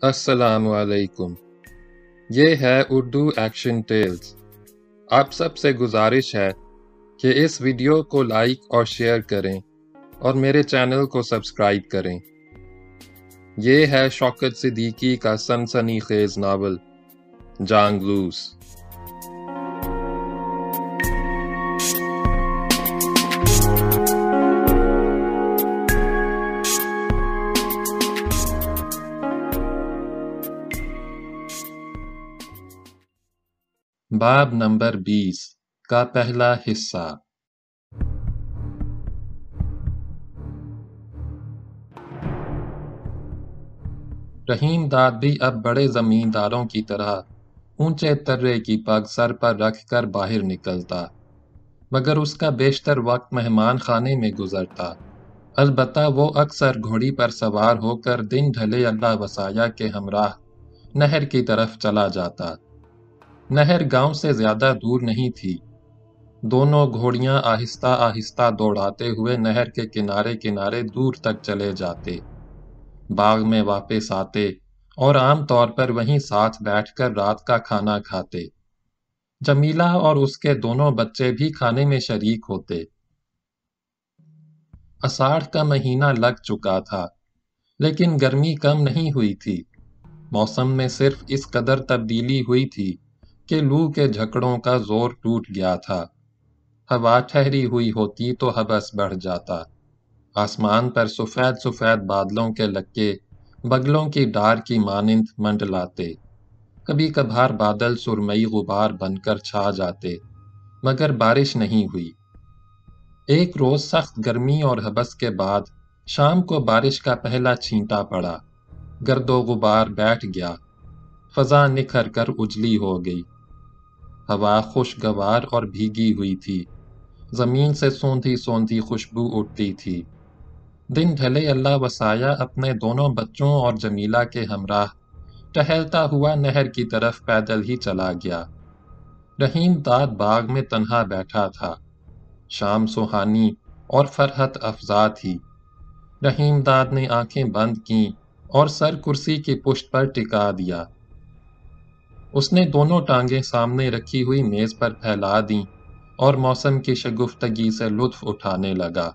السلام علیکم۔ یہ ہے اردو ایکشن ٹیلز۔ آپ سب سے گزارش ہے کہ اس ویڈیو کو لائک اور شیئر کریں اور میرے چینل کو سبسکرائب کریں۔ یہ ہے شوکت صدیقی کا سنسنی خیز ناول جانگ لوس۔ باب نمبر 20 کا پہلا حصہ۔ رحیم داد بھی اب بڑے زمینداروں کی طرح اونچے ترے کی پگ سر پر رکھ کر باہر نکلتا، مگر اس کا بیشتر وقت مہمان خانے میں گزرتا۔ البتہ وہ اکثر گھوڑی پر سوار ہو کر دن ڈھلے اللہ وسایہ کے ہمراہ نہر کی طرف چلا جاتا۔ نہر گاؤں سے زیادہ دور نہیں تھی۔ دونوں گھوڑیاں آہستہ آہستہ دوڑاتے ہوئے نہر کے کنارے کنارے دور تک چلے جاتے، باغ میں واپس آتے اور عام طور پر وہیں ساتھ بیٹھ کر رات کا کھانا کھاتے۔ جمیلہ اور اس کے دونوں بچے بھی کھانے میں شریک ہوتے۔ اساڑھ کا مہینہ لگ چکا تھا، لیکن گرمی کم نہیں ہوئی تھی۔ موسم میں صرف اس قدر تبدیلی ہوئی تھی کہ لو کے جھکڑوں کا زور ٹوٹ گیا تھا۔ ہوا ٹھہری ہوئی ہوتی تو ہبس بڑھ جاتا۔ آسمان پر سفید سفید بادلوں کے لکے بگلوں کی ڈار کی مانند منڈلاتے۔ کبھی کبھار بادل سرمئی غبار بن کر چھا جاتے، مگر بارش نہیں ہوئی۔ ایک روز سخت گرمی اور ہبس کے بعد شام کو بارش کا پہلا چھینٹا پڑا۔ گرد و غبار بیٹھ گیا، فضا نکھر کر اجلی ہو گئی۔ ہوا خوشگوار اور بھیگی ہوئی تھی، زمین سے سوندھی سوندھی خوشبو اٹھتی تھی۔ دن ڈھلے اللہ وسایہ اپنے دونوں بچوں اور جمیلہ کے ہمراہ ٹہلتا ہوا نہر کی طرف پیدل ہی چلا گیا۔ رحیم داد باغ میں تنہا بیٹھا تھا۔ شام سہانی اور فرحت افزا تھی۔ رحیم داد نے آنکھیں بند کیں اور سر کرسی کی پشت پر ٹکا دیا۔ اس نے دونوں ٹانگیں سامنے رکھی ہوئی میز پر پھیلا دیں اور موسم کی شگفتگی سے لطف اٹھانے لگا۔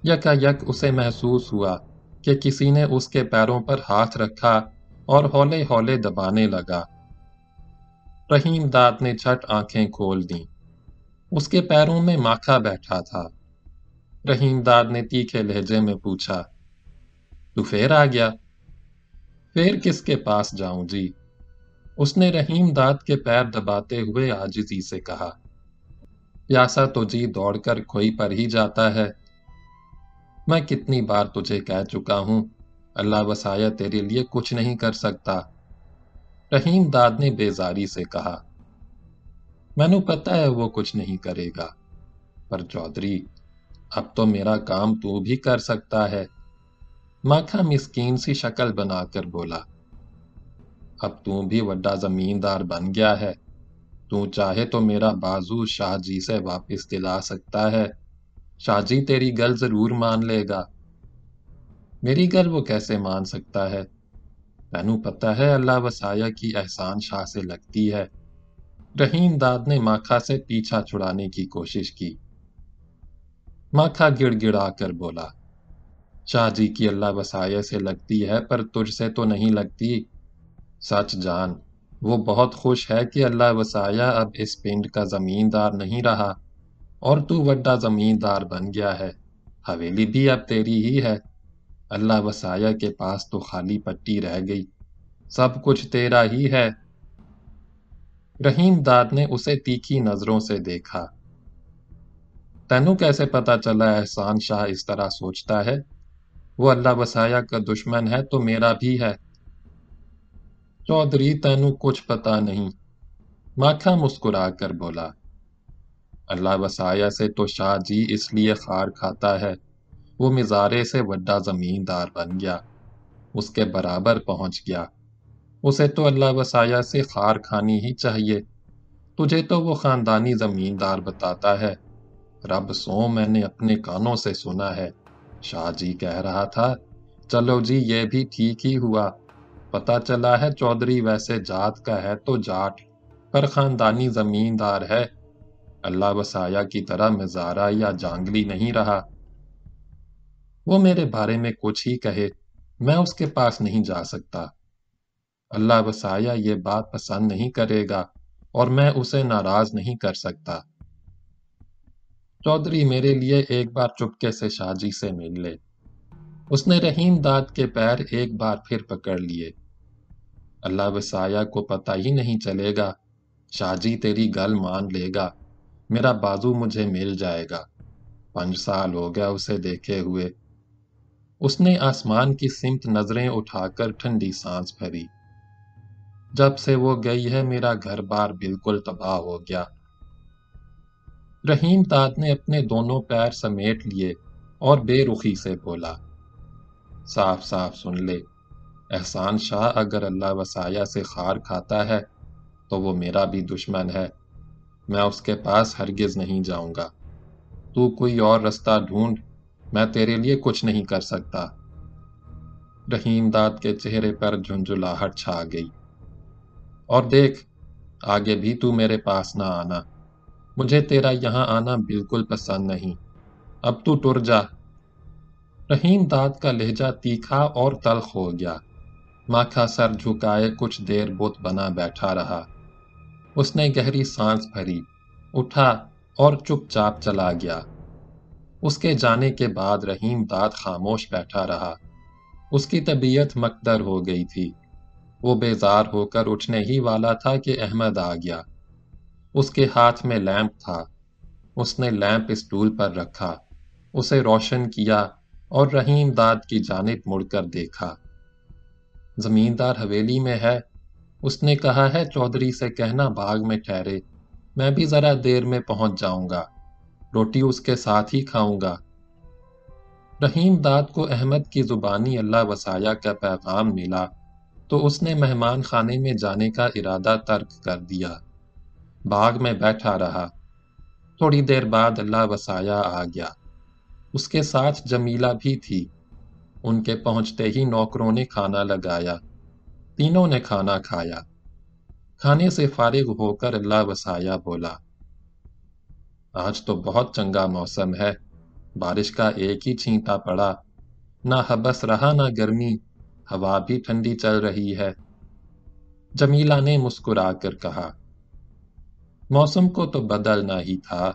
یکا یک اسے محسوس ہوا کہ کسی نے اس کے پیروں پر ہاتھ رکھا اور ہولے ہولے دبانے لگا۔ رحیم داد نے جھٹ آنکھیں کھول دیں۔ اس کے پیروں میں ماکھا بیٹھا تھا۔ رحیم داد نے تیکھے لہجے میں پوچھا، تو پھر آ گیا؟ پھر کس کے پاس جاؤں جی؟ اس نے رحیم داد کے پیر دباتے ہوئے عاجزی سے کہا، پیاسا تو جی دوڑ کر کھوئی پر ہی جاتا ہے۔ میں کتنی بار تجھے کہہ چکا ہوں، اللہ وسایہ تیرے لیے کچھ نہیں کر سکتا۔ رحیم داد نے بیزاری سے کہا، مینوں پتہ ہے وہ کچھ نہیں کرے گا، پر چودھری اب تو میرا کام تو بھی کر سکتا ہے۔ ماکھا مسکین سی شکل بنا کر بولا، اب تو بھی وڈا زمیندار بن گیا ہے، تو چاہے تو میرا بازو شاہ جی سے واپس دلا سکتا ہے، شاہ جی تیری گل ضرور مان لے گا۔ میری گل وہ کیسے مان سکتا ہے؟ تینوں پتہ ہے اللہ وسایہ کی احسان شاہ سے لگتی ہے۔ رحیم داد نے ماکھا سے پیچھا چھڑانے کی کوشش کی۔ ماکھا گڑ گڑا کر بولا، شاہ جی کی اللہ وسایہ سے لگتی ہے پر تجھ سے تو نہیں لگتی۔ سچ جان، وہ بہت خوش ہے کہ اللہ وسایہ اب اس پنڈ کا زمیندار نہیں رہا اور تو وڈا زمیندار بن گیا ہے۔ حویلی بھی اب تیری ہی ہے۔ اللہ وسایہ کے پاس تو خالی پٹی رہ گئی، سب کچھ تیرا ہی ہے۔ رحیم داد نے اسے تیکھی نظروں سے دیکھا۔ تینوں کیسے پتا چلا احسان شاہ اس طرح سوچتا ہے؟ وہ اللہ وسایہ کا دشمن ہے تو میرا بھی ہے۔ چودھری تینوں کچھ پتا نہیں، ماکھا مسکرا کر بولا، اللہ وسایہ سے تو شاہ جی اس لیے خار کھاتا ہے، وہ مزارے سے وڈا زمیندار بن گیا، اس کے برابر پہنچ گیا، اسے تو اللہ وسایہ سے خار کھانی ہی چاہیے۔ تجھے تو وہ خاندانی زمیندار بتاتا ہے، رب سو میں نے اپنے کانوں سے سنا ہے، شاہ جی کہہ رہا تھا، چلو جی یہ بھی ٹھیک ہی ہوا، پتہ چلا ہے چودھری ویسے جات کا ہے تو جاٹ، پر خاندانی زمیندار ہے، اللہ وسایہ کی طرح مزارہ یا جانگلی نہیں رہا۔ وہ میرے بارے میں کچھ ہی کہے، میں اس کے پاس نہیں جا سکتا۔ اللہ وسایہ یہ بات پسند نہیں کرے گا اور میں اسے ناراض نہیں کر سکتا۔ چودھری میرے لیے ایک بار چپکے سے شاہ جی سے مل لے۔ اس نے رحیم داد کے پیر ایک بار پھر پکڑ لیے۔ اللہ وسایہ کو پتہ ہی نہیں چلے گا، شاہ جی تیری گل مان لے گا، میرا بازو مجھے مل جائے گا۔ 5 سال ہو گیا اسے دیکھے ہوئے۔ اس نے آسمان کی سمت نظریں اٹھا کر ٹھنڈی سانس بھری۔ جب سے وہ گئی ہے میرا گھر بار بالکل تباہ ہو گیا۔ رحیم داد نے اپنے دونوں پیر سمیٹ لیے اور بے رخی سے بولا، صاف صاف سن لے، احسان شاہ اگر اللہ وسایہ سے خار کھاتا ہے تو وہ میرا بھی دشمن ہے، میں اس کے پاس ہرگز نہیں جاؤں گا۔ تو کوئی اور رستہ ڈھونڈ، میں تیرے لیے کچھ نہیں کر سکتا۔ رحیم داد کے چہرے پر جھنجھلاہٹ چھا گئی۔ اور دیکھ، آگے بھی تو میرے پاس نہ آنا، مجھے تیرا یہاں آنا بالکل پسند نہیں، اب تو ٹر جا۔ رحیم داد کا لہجہ تیکھا اور تلخ ہو گیا۔ ماکھا سر جھکائے کچھ دیر بت بنا بیٹھا رہا۔ اس نے گہری سانس بھری، اٹھا اور چپ چاپ چلا گیا۔ اس کے جانے کے بعد رحیم داد خاموش بیٹھا رہا۔ اس کی طبیعت مکدر ہو گئی تھی۔ وہ بیزار ہو کر اٹھنے ہی والا تھا کہ احمد آ گیا۔ اس کے ہاتھ میں لیمپ تھا۔ اس نے لیمپ اسٹول پر رکھا، اسے روشن کیا اور رحیم داد کی جانب مڑ کر دیکھا۔ زمیندار حویلی میں ہے، اس نے کہا ہے چودھری سے کہنا باغ میں ٹھہرے، میں بھی ذرا دیر میں پہنچ جاؤں گا، روٹی اس کے ساتھ ہی کھاؤں گا۔ رحیم داد کو احمد کی زبانی اللہ وسایہ کا پیغام ملا تو اس نے مہمان خانے میں جانے کا ارادہ ترک کر دیا۔ باغ میں بیٹھا رہا۔ تھوڑی دیر بعد اللہ وسایہ آ گیا۔ اس کے ساتھ جمیلہ بھی تھی۔ ان کے پہنچتے ہی نوکروں نے کھانا لگایا۔ تینوں نے کھانا کھایا۔ کھانے سے فارغ ہو کر اللہ وسایہ بولا، آج تو بہت چنگا موسم ہے، بارش کا ایک ہی چھینٹا پڑا، نہ ہبس رہا نہ گرمی، ہوا بھی ٹھنڈی چل رہی ہے۔ جمیلہ نے مسکرا کر کہا، موسم کو تو بدلنا ہی تھا،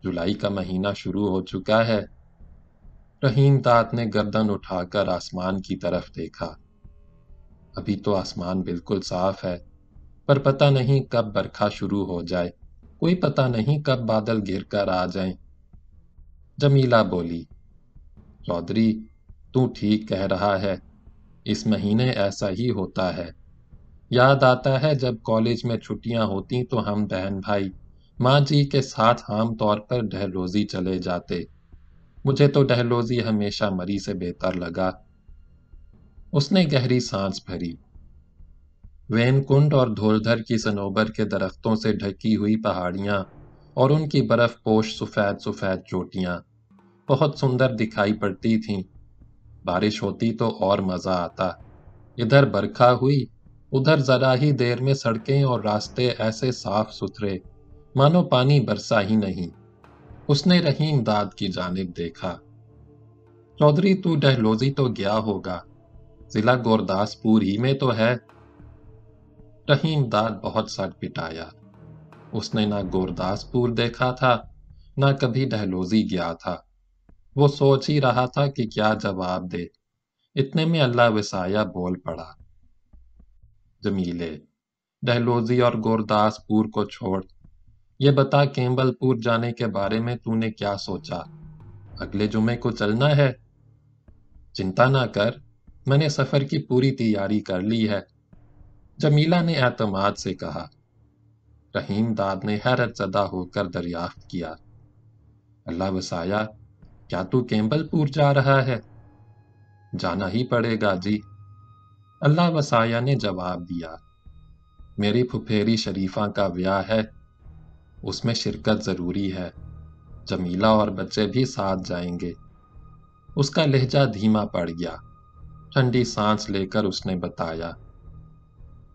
جولائی کا مہینہ شروع ہو چکا ہے۔ رحیم داد نے گردن اٹھا کر آسمان کی طرف دیکھا۔ ابھی تو آسمان بالکل صاف ہے، پر پتہ نہیں کب برکھا شروع ہو جائے، کوئی پتہ نہیں کب بادل گر کر آ جائیں۔ جمیلہ بولی، چودھری تو ٹھیک کہہ رہا ہے، اس مہینے ایسا ہی ہوتا ہے۔ یاد آتا ہے جب کالج میں چھٹیاں ہوتی تو ہم بہن بھائی ماں جی کے ساتھ عام طور پر ڈہلوزی چلے جاتے، مجھے تو ڈہلوزی ہمیشہ مری سے بہتر لگا۔ اس نے گہری سانس بھری۔ وین کنڈ اور دھولدھر کی صنوبر کے درختوں سے ڈھکی ہوئی پہاڑیاں اور ان کی برف پوش سفید سفید چوٹیاں بہت سندر دکھائی پڑتی تھیں۔ بارش ہوتی تو اور مزہ آتا۔ ادھر برکھا ہوئی، ادھر ذرا ہی دیر میں سڑکیں اور راستے ایسے صاف ستھرے مانو پانی برسا ہی نہیں۔ اس نے رحیم داد کی جانب دیکھا۔ چودھری تو ڈہلوزی تو گیا ہوگا، ضلع گورداسپور ہی میں تو ہے۔ رحیم داد بہت سر پٹایا۔ اس نے نہ گورداسپور دیکھا تھا، نہ کبھی ڈہلوزی گیا تھا۔ وہ سوچ ہی رہا تھا کہ کیا جواب دے۔ اتنے میں اللہ وسایہ بول پڑا، جمیلے، ڈہلوزی اور گورداسپور کو چھوڑ، یہ بتا کیمبل پور جانے کے بارے میں تو نے کیا سوچا؟ اگلے جمعے کو چلنا ہے؟ چنتا نہ کر، میں نے سفر کی پوری تیاری کر لی ہے، جمیلہ نے اعتماد سے کہا۔ رحیم داد نے حیرت زدہ ہو کر دریافت کیا، اللہ وسایہ، کیا تو کیمبل پور جا رہا ہے؟ جانا ہی پڑے گا جی، اللہ وسایہ نے جواب دیا۔ میری پھپھیری شریفہ کا بیاہ ہے، اس میں شرکت ضروری ہے، جمیلہ اور بچے بھی ساتھ جائیں گے۔ اس کا لہجہ دھیما پڑ گیا۔ ٹھنڈی سانس لے کر اس نے بتایا،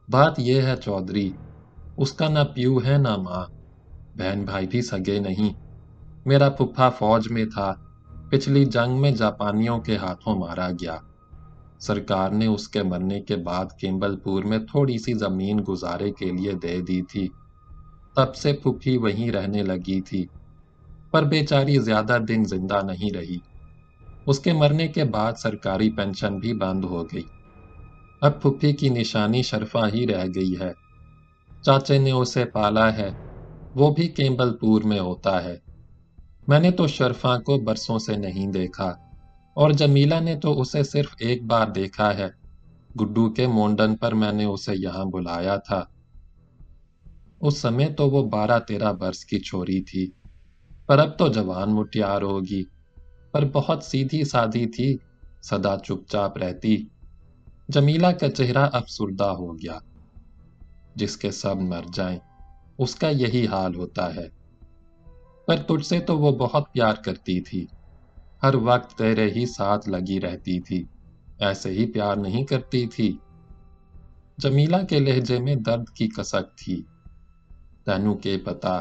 بات یہ ہے چودھری، اس کا نہ پیو ہے نہ ماں، بہن بھائی بھی سگے نہیں۔ میرا پھپھا فوج میں تھا، پچھلی جنگ میں جاپانیوں کے ہاتھوں مارا گیا۔ سرکار نے اس کے مرنے کے بعد کیمبل پور میں تھوڑی سی زمین گزارے کے لیے دے دی تھی، تب سے پھپھی وہیں رہنے لگی تھی، پر بیچاری زیادہ دن زندہ نہیں رہی۔ اس کے مرنے کے بعد سرکاری پینشن بھی بند ہو گئی۔ اب پھپھی کی نشانی شرفا ہی رہ گئی ہے۔ چاچے نے اسے پالا ہے، وہ بھی کیمبل پور میں ہوتا ہے۔ میں نے تو شرفا کو برسوں سے نہیں دیکھا، اور جمیلہ نے تو اسے صرف ایک بار دیکھا ہے۔ گڈو کے مونڈن پر میں نے اسے یہاں بلایا تھا۔ اس سمے تو وہ 12-13 برس کی چھوری تھی، پر اب تو جوان مٹیار ہوگی۔ پر بہت سیدھی سادھی تھی، سدا چپ چاپ رہتی۔ جمیلہ کا چہرہ افسردہ ہو گیا۔ جس کے سب مر جائیں، اس کا یہی حال ہوتا ہے۔ پر تجھ سے تو وہ بہت پیار کرتی تھی، ہر وقت تیرے ہی ساتھ لگی رہتی تھی، ایسے ہی پیار نہیں کرتی تھی؟ جمیلہ کے لہجے میں درد کی کسک تھی۔ تینوں کے پتا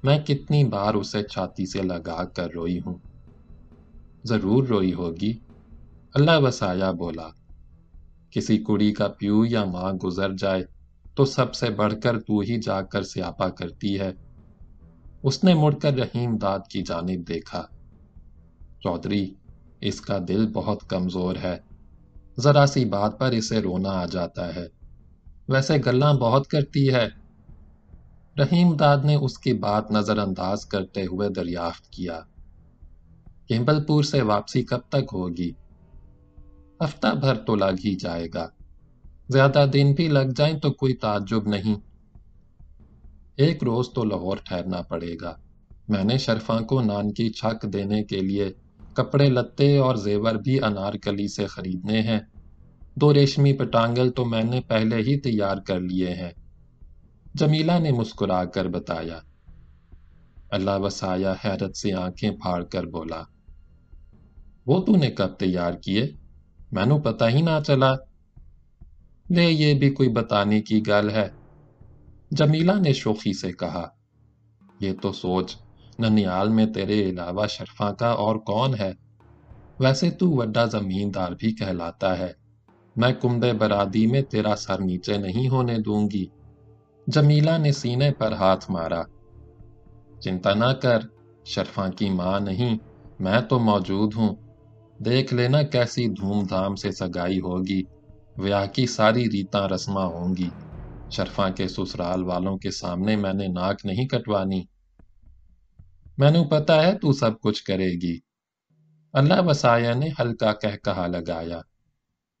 میں کتنی بار اسے چھاتی سے لگا کر روئی ہوں۔ ضرور روئی ہوگی، اللہ وسایا بولا۔ کسی کڑی کا پیو یا ماں گزر جائے تو سب سے بڑھ کر تو ہی جا کر سیاپا کرتی ہے۔ اس نے مڑ کر رحیم داد کی جانب دیکھا۔ چودھری، اس کا دل بہت کمزور ہے، ذرا سی بات پر اسے رونا آ جاتا ہے، ویسے گلاں بہت کرتی ہے۔ رحیم داد نے اس کی بات نظر انداز کرتے ہوئے دریافت کیا، کیمبل پور سے واپسی کب تک ہوگی؟ ہفتہ بھر تو لگ ہی جائے گا، زیادہ دن بھی لگ جائیں تو کوئی تعجب نہیں۔ ایک روز تو لاہور ٹھہرنا پڑے گا۔ میں نے شرفاں کو نان کی چھک دینے کے لیے کپڑے لتے اور زیور بھی انارکلی سے خریدنے ہیں۔ 2 ریشمی پٹانگل تو میں نے پہلے ہی تیار کر لیے ہیں، جمیلہ نے مسکرا کر بتایا۔ اللہ وسایا حیرت سے آنکھیں پھاڑ کر بولا، وہ تو نے کب تیار کیے؟ میں نو پتہ ہی نہ چلا۔ لے یہ بھی کوئی بتانے کی گل ہے، جمیلہ نے شوخی سے کہا۔ یہ تو سوچ، ننیال میں تیرے علاوہ شرفاں کا اور کون ہے؟ ویسے تو وڈا زمیندار بھی کہلاتا ہے، میں کمبے برادی میں تیرا سر نیچے نہیں ہونے دوں گی۔ جمیلہ نے سینے پر ہاتھ مارا۔ چنتا نہ کر، شرفاں کی ماں نہیں، میں تو موجود ہوں۔ دیکھ لینا کیسی دھوم دھام سے سگائی ہوگی، بیاہ کی ساری ریتاں رسماں ہوں گی۔ شرفاں کے سسرال والوں کے سامنے میں نے ناک نہیں کٹوانی۔ میں نو پتہ ہے تو سب کچھ کرے گی۔ اللہ وسایا نے ہلکا کہا لگایا۔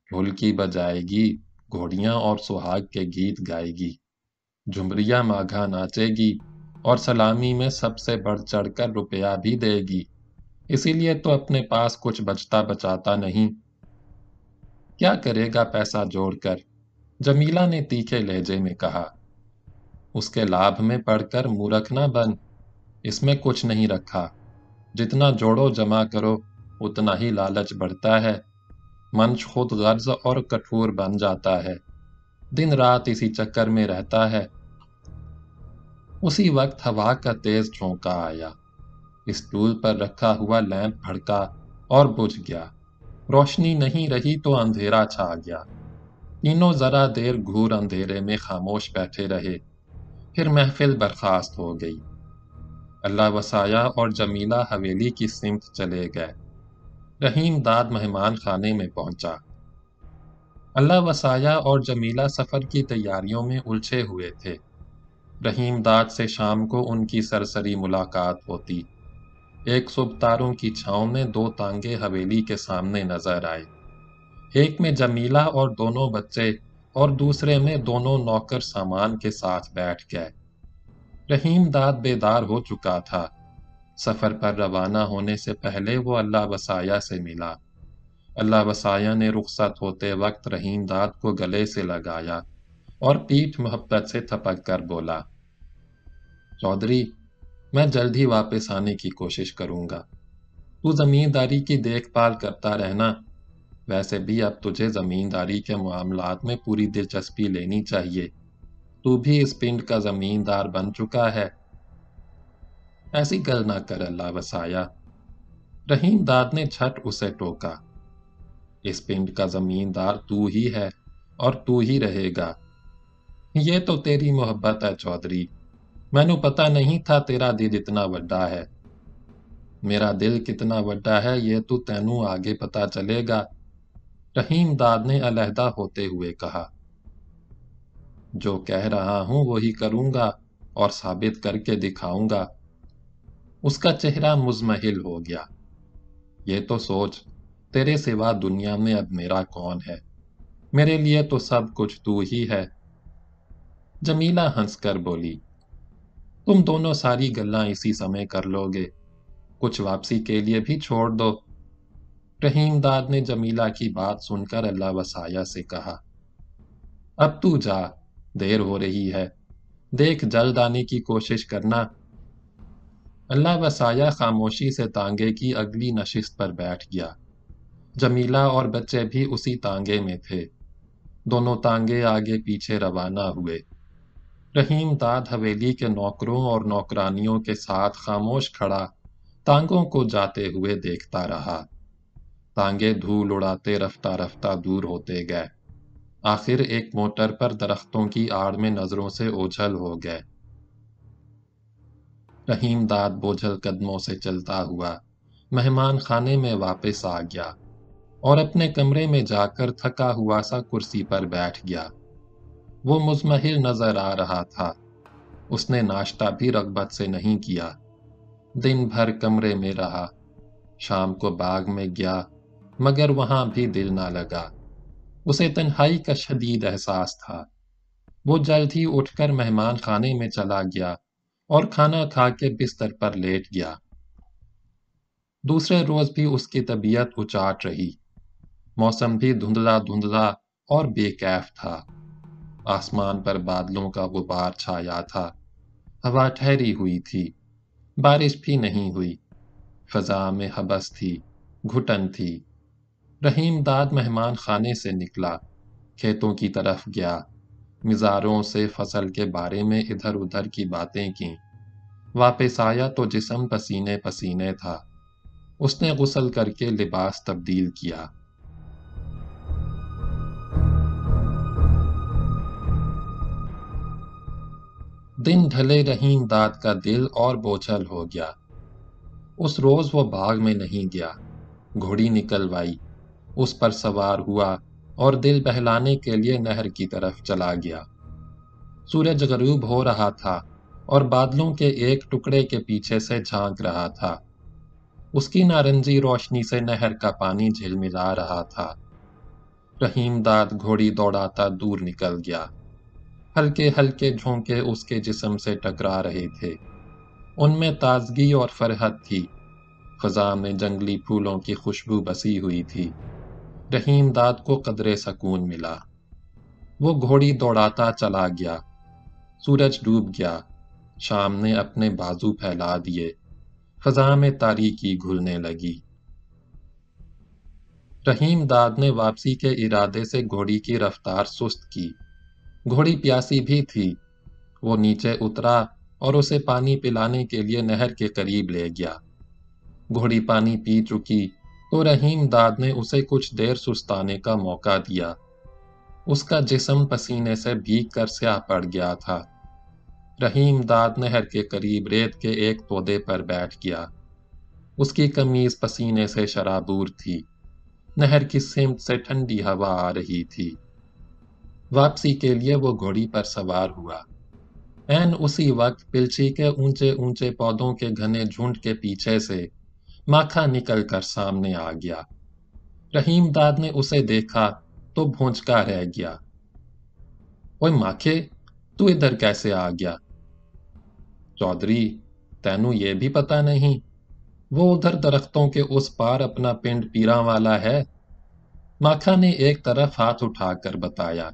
ڈھولکی بجائے گی، گھوڑیاں اور سہاگ کے گیت گائے گی، جھمریا ماگھا ناچے گی، اور سلامی میں سب سے بڑھ چڑھ کر روپیہ بھی دے گی، اسی لیے تو اپنے پاس کچھ بچتا بچاتا نہیں۔ کیا کرے گا پیسہ جوڑ کر؟ جمیلہ نے تیکھے لہجے میں کہا۔ اس کے لابھ میں پڑھ کر مورکھ نہ بن، اس میں کچھ نہیں رکھا، جتنا جوڑو جمع کرو اتنا ہی لالچ بڑھتا ہے، منش خود غرض اور کٹھور بن جاتا ہے، دن رات اسی چکر میں رہتا ہے۔ اسی وقت ہوا کا تیز جھونکا آیا، اسٹول پر رکھا ہوا لیمپ بھڑکا اور بجھ گیا، روشنی نہیں رہی تو اندھیرا چھا گیا۔ تینوں ذرا دیر گھور اندھیرے میں خاموش بیٹھے رہے، پھر محفل برخاست ہو گئی۔ اللہ وسایا اور جمیلہ حویلی کی سمت چلے گئے۔ رحیم داد مہمان خانے میں پہنچا۔ اللہ وسایا اور جمیلہ سفر کی تیاریوں میں الجھے ہوئے تھے۔ رحیم داد سے شام کو ان کی سرسری ملاقات ہوتی۔ ایک صبح تاروں کی چھاؤں میں 2 تانگے حویلی کے سامنے نظر آئے، ایک میں جمیلہ اور دونوں بچے اور دوسرے میں دونوں نوکر سامان کے ساتھ بیٹھ گئے۔ رحیم داد بیدار ہو چکا تھا، سفر پر روانہ ہونے سے پہلے وہ اللہ وسایا سے ملا۔ اللہ وسایا نے رخصت ہوتے وقت رحیم داد کو گلے سے لگایا اور پیٹھ محبت سے تھپک کر بولا، چودھری، میں جلد ہی واپس آنے کی کوشش کروں گا، تو زمینداری کی دیکھ بھال کرتا رہنا، ویسے بھی اب تجھے زمینداری کے معاملات میں پوری دلچسپی لینی چاہیے۔ تو بھی اس پنڈ کا زمیندار بن چکا ہے۔ ایسی گل نہ کر اللہ وسایا۔ رحیم داد نے جھٹ اسے ٹوکا۔ اس پنڈ کا زمیندار تو ہی ہے اور تو ہی رہے گا۔ یہ تو تیری محبت ہے چودھری، مینوں پتہ نہیں تھا تیرا دل اتنا وڈا ہے۔ میرا دل کتنا وڈا ہے یہ تو تینوں آگے پتہ چلے گا، رحیم داد نے علیحدہ ہوتے ہوئے کہا۔ جو کہہ رہا ہوں وہی کروں گا اور ثابت کر کے دکھاؤں گا۔ اس کا چہرہ مزمحل ہو گیا۔ یہ تو سوچ، تیرے سوا دنیا میں اب میرا کون ہے؟ میرے لیے تو سب کچھ تو ہی ہے۔ جمیلہ ہنس کر بولی، تم دونوں ساری گلاں اسی سمے کر لو گے، کچھ واپسی کے لیے بھی چھوڑ دو۔ رحیم داد نے جمیلہ کی بات سن کر اللہ وسایا سے کہا، اب تو جا، دیر ہو رہی ہے، دیکھ جلد آنے کی کوشش کرنا۔ اللہ وسایا خاموشی سے تانگے کی اگلی نشست پر بیٹھ گیا۔ جمیلہ اور بچے بھی اسی تانگے میں تھے۔ دونوں تانگے آگے پیچھے روانہ ہوئے۔ رحیم داد حویلی کے نوکروں اور نوکرانیوں کے ساتھ خاموش کھڑا تانگوں کو جاتے ہوئے دیکھتا رہا۔ تانگے دھول اڑاتے رفتہ رفتہ دور ہوتے گئے۔ آخر ایک موٹر پر درختوں کی آڑ میں نظروں سے اوجھل ہو گئے۔ رحیم داد بوجھل قدموں سے چلتا ہوا مہمان خانے میں واپس آ گیا اور اپنے کمرے میں جا کر تھکا ہوا سا کرسی پر بیٹھ گیا۔ وہ مزمحل نظر آ رہا تھا۔ اس نے ناشتہ بھی رغبت سے نہیں کیا۔ دن بھر کمرے میں رہا۔ شام کو باغ میں گیا مگر وہاں بھی دل نہ لگا۔ اسے تنہائی کا شدید احساس تھا۔ وہ جلد ہی اٹھ کر مہمان خانے میں چلا گیا اور کھانا کھا کے بستر پر لیٹ گیا۔ دوسرے روز بھی اس کی طبیعت اچاٹ رہی۔ موسم بھی دھندلا دھندلا اور بے کیف تھا۔ آسمان پر بادلوں کا غبار چھایا تھا۔ ہوا ٹھہری ہوئی تھی۔ بارش بھی نہیں ہوئی۔ فضا میں حبس تھی، گھٹن تھی۔ رحیم داد مہمان خانے سے نکلا، کھیتوں کی طرف گیا، مزاروں سے فصل کے بارے میں ادھر ادھر کی باتیں کیں۔ واپس آیا تو جسم پسینے پسینے تھا۔ اس نے غسل کر کے لباس تبدیل کیا۔ دن ڈھلے رحیم داد کا دل اور بوجھل ہو گیا۔ اس روز وہ باغ میں نہیں گیا۔ گھوڑی نکلوائی، اس پر سوار ہوا اور دل بہلانے کے لیے نہر کی طرف چلا گیا۔ سورج غروب ہو رہا تھا اور بادلوں کے ایک ٹکڑے کے پیچھے سے جھانک رہا تھا۔ اس کی نارنجی روشنی سے نہر کا پانی جھلملا رہا تھا۔ رحیم داد گھوڑی دوڑاتا دور نکل گیا۔ ہلکے ہلکے جھونکے اس کے جسم سے ٹکرا رہے تھے۔ ان میں تازگی اور فرحت تھی۔ فضا میں جنگلی پھولوں کی خوشبو بسی ہوئی تھی۔ رحیم داد کو قدرے سکون ملا۔ وہ گھوڑی دوڑاتا چلا گیا۔ سورج ڈوب گیا۔ شام نے اپنے بازو پھیلا دیے۔ فضا میں تاریکی گھلنے لگی۔ رحیم داد نے واپسی کے ارادے سے گھوڑی کی رفتار سست کی۔ گھوڑی پیاسی بھی تھی۔ وہ نیچے اترا اور اسے پانی پلانے کے لیے نہر کے قریب لے گیا۔ گھوڑی پانی پی چکی تو رحیم داد نے اسے کچھ دیر سستانے کا موقع دیا۔ اس کا جسم پسینے سے بھیگ کر سیاہ پڑ گیا تھا۔ رحیم داد نہر کے قریب ریت کے ایک پودے پر بیٹھ گیا۔ اس کی قمیض پسینے سے شرابور تھی۔ نہر کی سمت سے ٹھنڈی ہوا آ رہی تھی۔ واپسی کے لیے وہ گھوڑی پر سوار ہوا۔ عین اسی وقت پلچی کے اونچے اونچے پودوں کے گھنے جھنڈ کے پیچھے سے ماکھا نکل کر سامنے آ گیا۔ رحیم داد نے اسے دیکھا تو بھونچکا رہ گیا۔ اوئے ماکھے، تو ادھر کیسے آ گیا؟ چودھری، تینوں یہ بھی پتہ نہیں، وہ ادھر درختوں کے اس پار اپنا پنڈ پیراں والا ہے۔ ماکھا نے ایک طرف ہاتھ اٹھا کر بتایا۔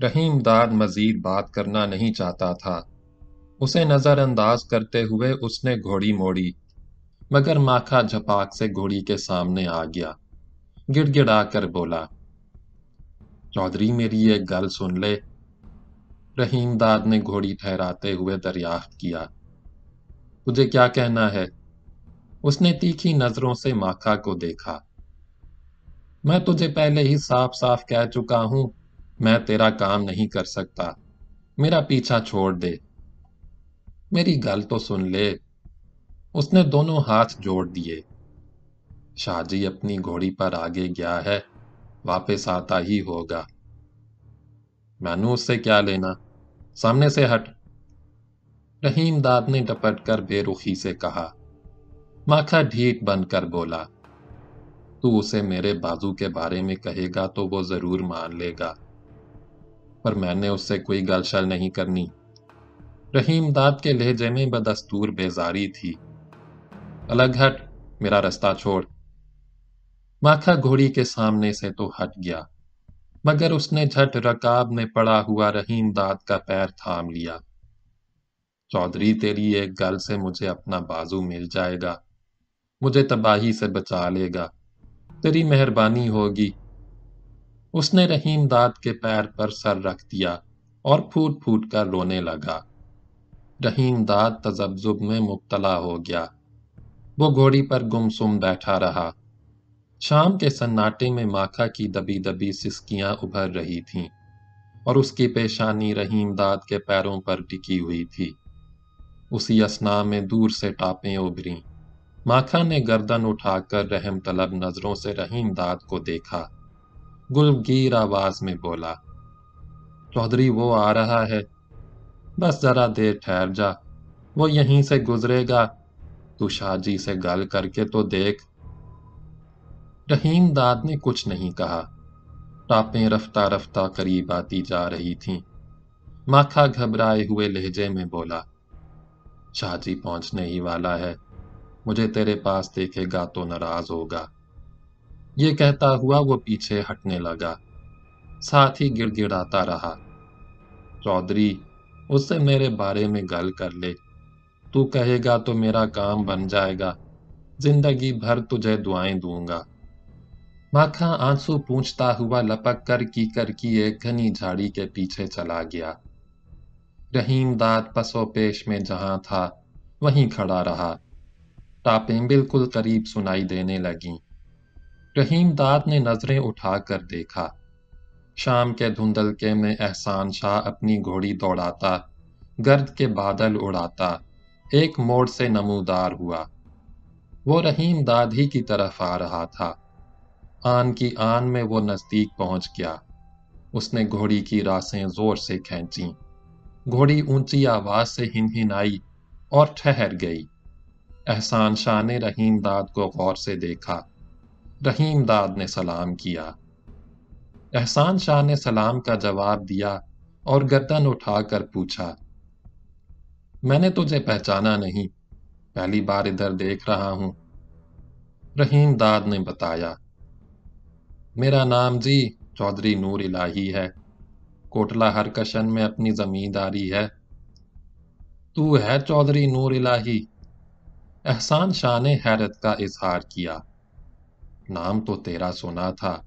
رحیم داد مزید بات کرنا نہیں چاہتا تھا۔ اسے نظر انداز کرتے ہوئے اس نے گھوڑی موڑی، مگر ماکھا جھپاک سے گھوڑی کے سامنے آ گیا۔ گڑ گڑا کر بولا۔ چودھری میری ایک گل سن لے۔ رحیم داد نے گھوڑی ٹھہراتے ہوئے دریافت کیا۔ تجھے کیا کہنا ہے؟ اس نے تیکھی نظروں سے ماکھا کو دیکھا۔ میں تجھے پہلے ہی صاف صاف کہہ چکا ہوں، میں تیرا کام نہیں کر سکتا، میرا پیچھا چھوڑ دے۔ میری گل تو سن لے۔ اس نے دونوں ہاتھ جوڑ دیے۔ شاہ جی اپنی گھوڑی پر آگے گیا ہے، واپس آتا ہی ہوگا۔ میں نے اس سے کیا لینا؟ سامنے سے ہٹ۔ رحیم داد نے ڈپٹ کر بے رخی سے کہا۔ ماکھا ڈھیٹ بن کر بولا، تو اسے میرے بازو کے بارے میں کہے گا تو وہ ضرور مان لے گا، پر میں نے اس سے کوئی گل شل نہیں کرنی۔ رحیم داد کے لہجے میں بدستور بیزاری تھی۔ الگ ہٹ، میرا رستہ چھوڑ۔ ماکھا گھوڑی کے سامنے سے تو ہٹ گیا، مگر اس نے جھٹ رکاب میں پڑا ہوا رحیم داد کا پیر تھام لیا۔ چودھری تیری ایک گل سے مجھے اپنا بازو مل جائے گا، مجھے تباہی سے بچا لے گا، تیری مہربانی ہوگی۔ اس نے رحیم داد کے پیر پر سر رکھ دیا اور پھوٹ پھوٹ کر رونے لگا۔ رحیم داد تذبذب میں مبتلا ہو گیا۔ وہ گھوڑی پر گمسم بیٹھا رہا۔ شام کے سناٹے میں ماکھا کی دبی دبی سسکیاں ابھر رہی تھیں اور اس کی پیشانی رحیم داد کے پیروں پر ٹکی ہوئی تھی۔ اسی اثناء میں دور سے ٹاپیں ابھریں۔ ماکھا نے گردن اٹھا کر رحم طلب نظروں سے رحیم داد کو دیکھا۔ گلگیر آواز میں بولا، چودھری وہ آ رہا ہے، بس ذرا دیر ٹھہر جا، وہ یہیں سے گزرے گا، تو شاہ جی سے گل کر کے تو دیکھ۔ رحیم داد نے کچھ نہیں کہا۔ ٹاپیں رفتہ رفتہ قریب آتی جا رہی تھیں۔ ماکھا گھبرائے ہوئے لہجے میں بولا، شاہ جی پہنچنے ہی والا ہے، مجھے تیرے پاس دیکھے گا تو ناراض ہوگا۔ یہ کہتا ہوا وہ پیچھے ہٹنے لگا، ساتھ ہی گڑ گڑاتا رہا، چودھری اس سے میرے بارے میں گل کر لے، تو کہے گا تو میرا کام بن جائے گا، زندگی بھر تجھے دعائیں دوں گا۔ ماکھا آنسو پونچھتا ہوا لپک کر کیکر کی ایک گھنی جھاڑی کے پیچھے چلا گیا۔ رحیم داد پسو پیش میں جہاں تھا وہیں کھڑا رہا۔ ٹاپیں بالکل قریب سنائی دینے لگیں۔ رحیم داد نے نظریں اٹھا کر دیکھا۔ شام کے دھندلکے میں احسان شاہ اپنی گھوڑی دوڑاتا، گرد کے بادل اڑاتا، ایک موڑ سے نمودار ہوا۔ وہ رحیم داد ہی کی طرف آ رہا تھا۔ آن کی آن میں وہ نزدیک پہنچ گیا۔ اس نے گھوڑی کی راسیں زور سے کھینچیں۔ گھوڑی اونچی آواز سے ہنہنائی اور ٹھہر گئی۔ احسان شاہ نے رحیم داد کو غور سے دیکھا۔ رحیم داد نے سلام کیا۔ احسان شاہ نے سلام کا جواب دیا اور گردن اٹھا کر پوچھا، میں نے تجھے پہچانا نہیں، پہلی بار ادھر دیکھ رہا ہوں۔ رحیم داد نے بتایا، میرا نام جی چودھری نور الہی ہے، کوٹلہ ہرکشن میں اپنی زمینداری ہے۔ تو ہے چودھری نور الہی؟ احسان شاہ نے حیرت کا اظہار کیا۔ نام تو تیرا سنا تھا،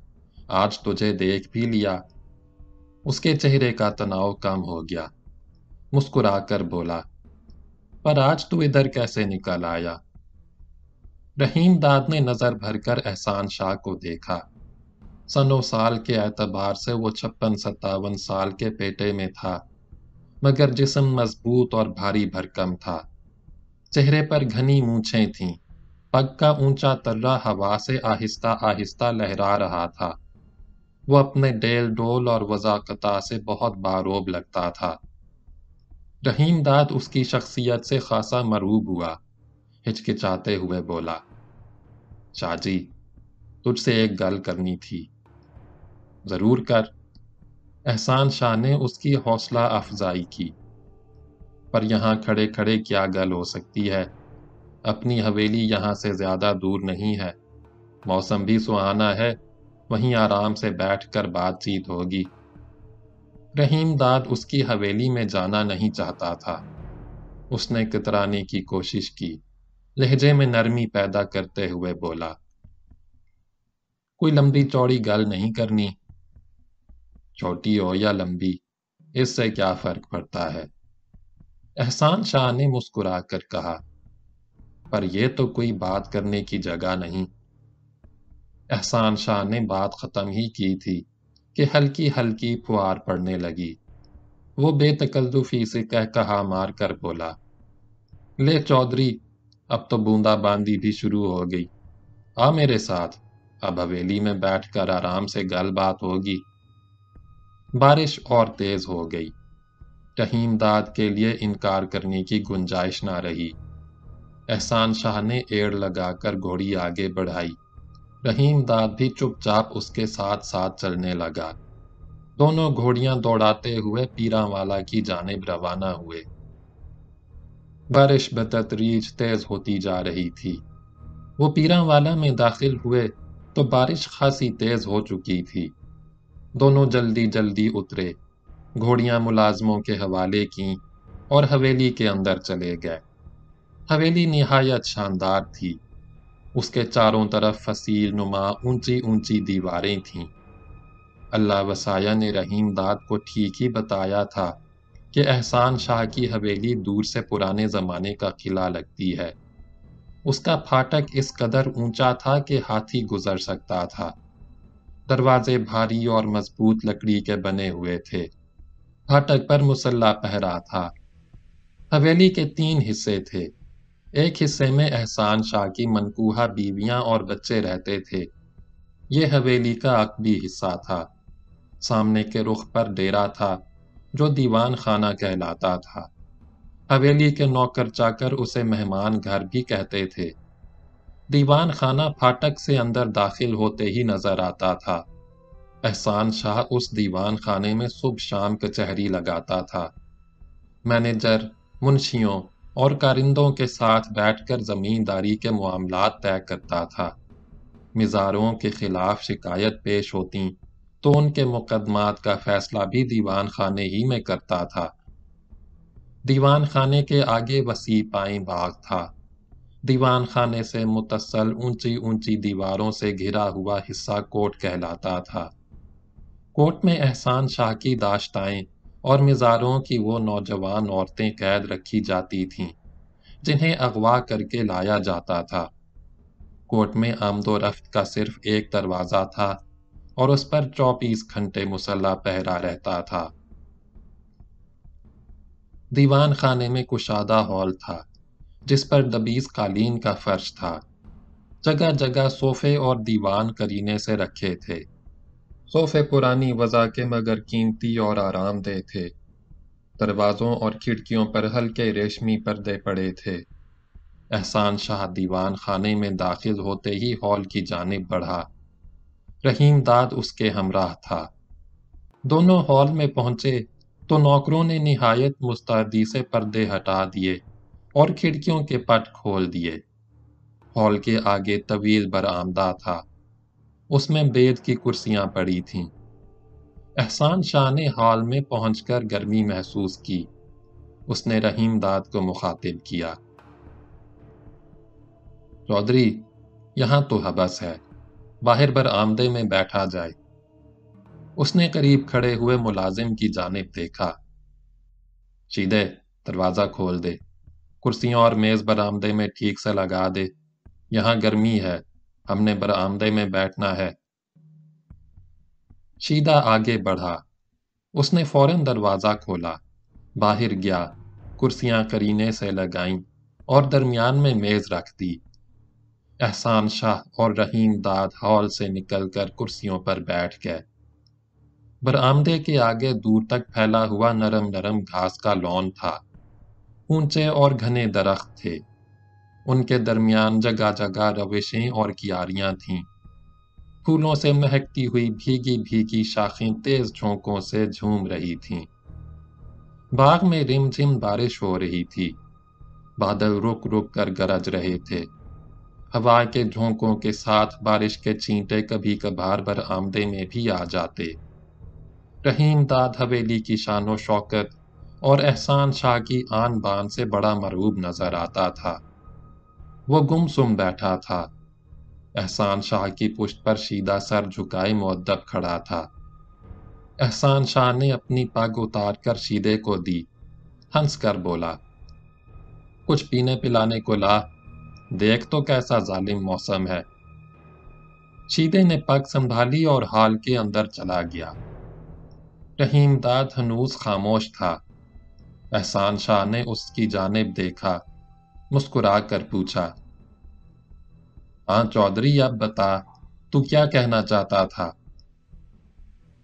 آج تجھے دیکھ بھی لیا۔ اس کے چہرے کا تناؤ کم ہو گیا، مسکرا کر بولا، پر آج تو ادھر کیسے نکل آیا؟ رحیم داد نے نظر بھر کر احسان شاہ کو دیکھا۔ سن و سال کے اعتبار سے وہ 56-57 سال کے پیٹے میں تھا، مگر جسم مضبوط اور بھاری بھرکم تھا۔ چہرے پر گھنی مونچھیں تھیں، پگ کا اونچا ترہ ہوا سے آہستہ آہستہ لہرا رہا تھا۔ وہ اپنے ڈیل ڈول اور وضاقتہ سے بہت باروب لگتا تھا۔ رحیم داد اس کی شخصیت سے خاصا مرعوب ہوا، ہچکچاتے ہوئے بولا، شاہ جی تجھ سے ایک گل کرنی تھی۔ ضرور کر۔ احسان شاہ نے اس کی حوصلہ افزائی کی، پر یہاں کھڑے کھڑے کیا گل ہو سکتی ہے؟ اپنی حویلی یہاں سے زیادہ دور نہیں ہے، موسم بھی سہانا ہے، وہیں آرام سے بیٹھ کر بات چیت ہوگی۔ رحیم داد اس کی حویلی میں جانا نہیں چاہتا تھا۔ اس نے کترانے کی کوشش کی، لہجے میں نرمی پیدا کرتے ہوئے بولا، کوئی لمبی چوڑی گل نہیں کرنی؟ چھوٹی ہو یا لمبی، اس سے کیا فرق پڑتا ہے؟ احسان شاہ نے مسکرا کر کہا۔ پر یہ تو کوئی بات کرنے کی جگہ نہیں۔ احسان شاہ نے بات ختم ہی کی تھی کہ ہلکی ہلکی پھوار پڑنے لگی۔ وہ بے تکلفی سے کہا مار کر بولا، لے چودھری، اب تو بوندا باندی بھی شروع ہو گئی۔ آ میرے ساتھ، اب حویلی میں بیٹھ کر آرام سے گل بات ہوگی۔ بارش اور تیز ہو گئی۔ رحیم داد کے لیے انکار کرنے کی گنجائش نہ رہی۔ احسان شاہ نے ایڑ لگا کر گھوڑی آگے بڑھائی۔ رحیم داد بھی چپ چاپ اس کے ساتھ ساتھ چلنے لگا۔ دونوں گھوڑیاں دوڑاتے ہوئے پیراں والا کی جانب روانہ ہوئے۔ بارش بتدریج تیز ہوتی جا رہی تھی۔ وہ پیراں والا میں داخل ہوئے تو بارش خاصی تیز ہو چکی تھی۔ دونوں جلدی جلدی اترے، گھوڑیاں ملازموں کے حوالے کیں اور حویلی کے اندر چلے گئے۔ حویلی نہایت شاندار تھی۔ اس کے چاروں طرف فصیل نما اونچی اونچی دیواریں تھیں۔ اللہ وسایہ نے رحیم داد کو ٹھیک ہی بتایا تھا کہ احسان شاہ کی حویلی دور سے پرانے زمانے کا قلعہ لگتی ہے۔ اس کا پھاٹک اس قدر اونچا تھا کہ ہاتھی گزر سکتا تھا۔ دروازے بھاری اور مضبوط لکڑی کے بنے ہوئے تھے۔ پھاٹک پر مسلح پہرا تھا۔ حویلی کے 3 حصے تھے۔ ایک حصے میں احسان شاہ کی منکوحہ بیویاں اور بچے رہتے تھے۔ یہ حویلی کا عقبی حصہ تھا۔ سامنے کے رخ پر ڈیرا تھا جو دیوان خانہ کہلاتا تھا۔ حویلی کے نوکر چاکر اسے مہمان گھر بھی کہتے تھے۔ دیوان خانہ پھاٹک سے اندر داخل ہوتے ہی نظر آتا تھا۔ احسان شاہ اس دیوان خانے میں صبح شام کچہری لگاتا تھا۔ مینیجر، منشیوں اور کارندوں کے ساتھ بیٹھ کر زمینداری کے معاملات طے کرتا تھا۔ مزاروں کے خلاف شکایت پیش ہوتی تو ان کے مقدمات کا فیصلہ بھی دیوان خانے ہی میں کرتا تھا۔ دیوان خانے کے آگے وسیع پائیں باغ تھا۔ دیوان خانے سے متصل اونچی اونچی دیواروں سے گھرا ہوا حصہ کوٹ کہلاتا تھا۔ کوٹ میں احسان شاہ کی داشتائیں اور مزاروں کی وہ نوجوان عورتیں قید رکھی جاتی تھیں جنہیں اغوا کر کے لایا جاتا تھا۔ کوٹ میں آمد و رفت کا صرف ایک دروازہ تھا اور اس پر 24 گھنٹے مسلح پہرا رہتا تھا۔ دیوان خانے میں کشادہ ہال تھا جس پر دبیز قالین کا فرش تھا۔ جگہ جگہ صوفے اور دیوان کرینے سے رکھے تھے۔ صوفے پرانی وضع کے مگر قیمتی اور آرام دہ تھے۔ دروازوں اور کھڑکیوں پر ہلکے ریشمی پردے پڑے تھے۔ احسان شاہ دیوان خانے میں داخل ہوتے ہی ہال کی جانب بڑھا۔ رحیم داد اس کے ہمراہ تھا۔ دونوں ہال میں پہنچے تو نوکروں نے نہایت مستعدی سے پردے ہٹا دیے اور کھڑکیوں کے پٹ کھول دیے۔ ہال کے آگے طویل برآمدہ تھا۔ اس میں بید کی کرسیاں پڑی تھیں۔ احسان شاہ نے ہال میں پہنچ کر گرمی محسوس کی۔ اس نے رحیم داد کو مخاطب کیا، چودھری، یہاں تو حبس ہے، باہر برآمدے میں بیٹھا جائے۔ اس نے قریب کھڑے ہوئے ملازم کی جانب دیکھا۔ شیدے، دروازہ کھول دے، کرسیاں اور میز برآمدے میں ٹھیک سے لگا دے، یہاں گرمی ہے، ہم نے برآمدے میں بیٹھنا ہے۔ شیدہ آگے بڑھا۔ اس نے فوراً دروازہ کھولا، باہر گیا، کرسیاں کرینے سے لگائیں اور درمیان میں میز رکھ دی۔ احسان شاہ اور رحیم داد ہال سے نکل کر کرسیوں پر بیٹھ گئے۔ برآمدے کے آگے دور تک پھیلا ہوا نرم نرم گھاس کا لون تھا۔ اونچے اور گھنے درخت تھے۔ ان کے درمیان جگہ جگہ روشیں اور کیاریاں تھیں۔ پھولوں سے مہکتی ہوئی بھیگی بھیگی شاخیں تیز جھونکوں سے جھوم رہی تھیں۔ باغ میں رم جھم بارش ہو رہی تھی۔ بادل رک رک کر گرج رہے تھے۔ ہوا کے جھونکوں کے ساتھ بارش کے چھینٹے کبھی کبھار برآمدے میں بھی آ جاتے۔ رحیم داد حویلی کی شان و شوکت اور احسان شاہ کی آن بان سے بڑا مرعوب نظر آتا تھا۔ وہ گم سم بیٹھا تھا۔ احسان شاہ کی پشت پر شیدہ سر جھکائے مؤدب کھڑا تھا۔ احسان شاہ نے اپنی پگ اتار کر شیدے کو دی، ہنس کر بولا، کچھ پینے پلانے کو لا، دیکھ تو کیسا ظالم موسم ہے۔ شیدے نے پگ سنبھالی اور ہال کے اندر چلا گیا۔ رحیم داد ہنوز خاموش تھا۔ احسان شاہ نے اس کی جانب دیکھا، مسکرا کر پوچھا، ہاں چودھری، اب بتا، تو کیا کہنا چاہتا تھا؟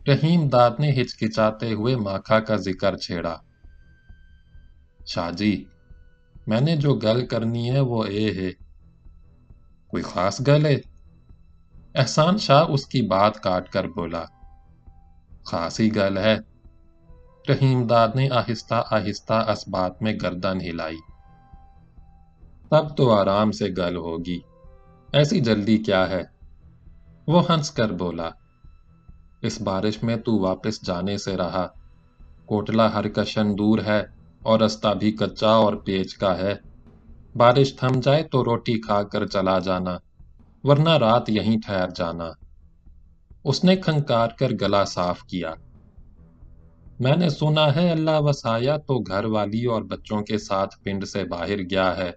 رحیم داد نے ہچکچاتے ہوئے ماکھا کا ذکر چھیڑا۔ شاہ جی، میں نے جو گل کرنی ہے وہ اے ہے۔ کوئی خاص گل ہے؟ احسان شاہ اس کی بات کاٹ کر بولا، خاص ہی گل ہے۔ رحیم داد نے آہستہ آہستہ اس بات میں گردن ہلائی۔ تب تو آرام سے گل ہوگی، ایسی جلدی کیا ہے؟ وہ ہنس کر بولا، اس بارش میں تو واپس جانے سے رہا، کوٹلہ ہرکشن دور ہے اور رستہ بھی کچا اور پیچ کا ہے۔ بارش تھم جائے تو روٹی کھا کر چلا جانا، ورنہ رات یہیں ٹھہر جانا۔ اس نے کھنکار کر گلا صاف کیا۔ میں نے سنا ہے اللہ وسایا تو گھر والی اور بچوں کے ساتھ پنڈ سے باہر گیا ہے۔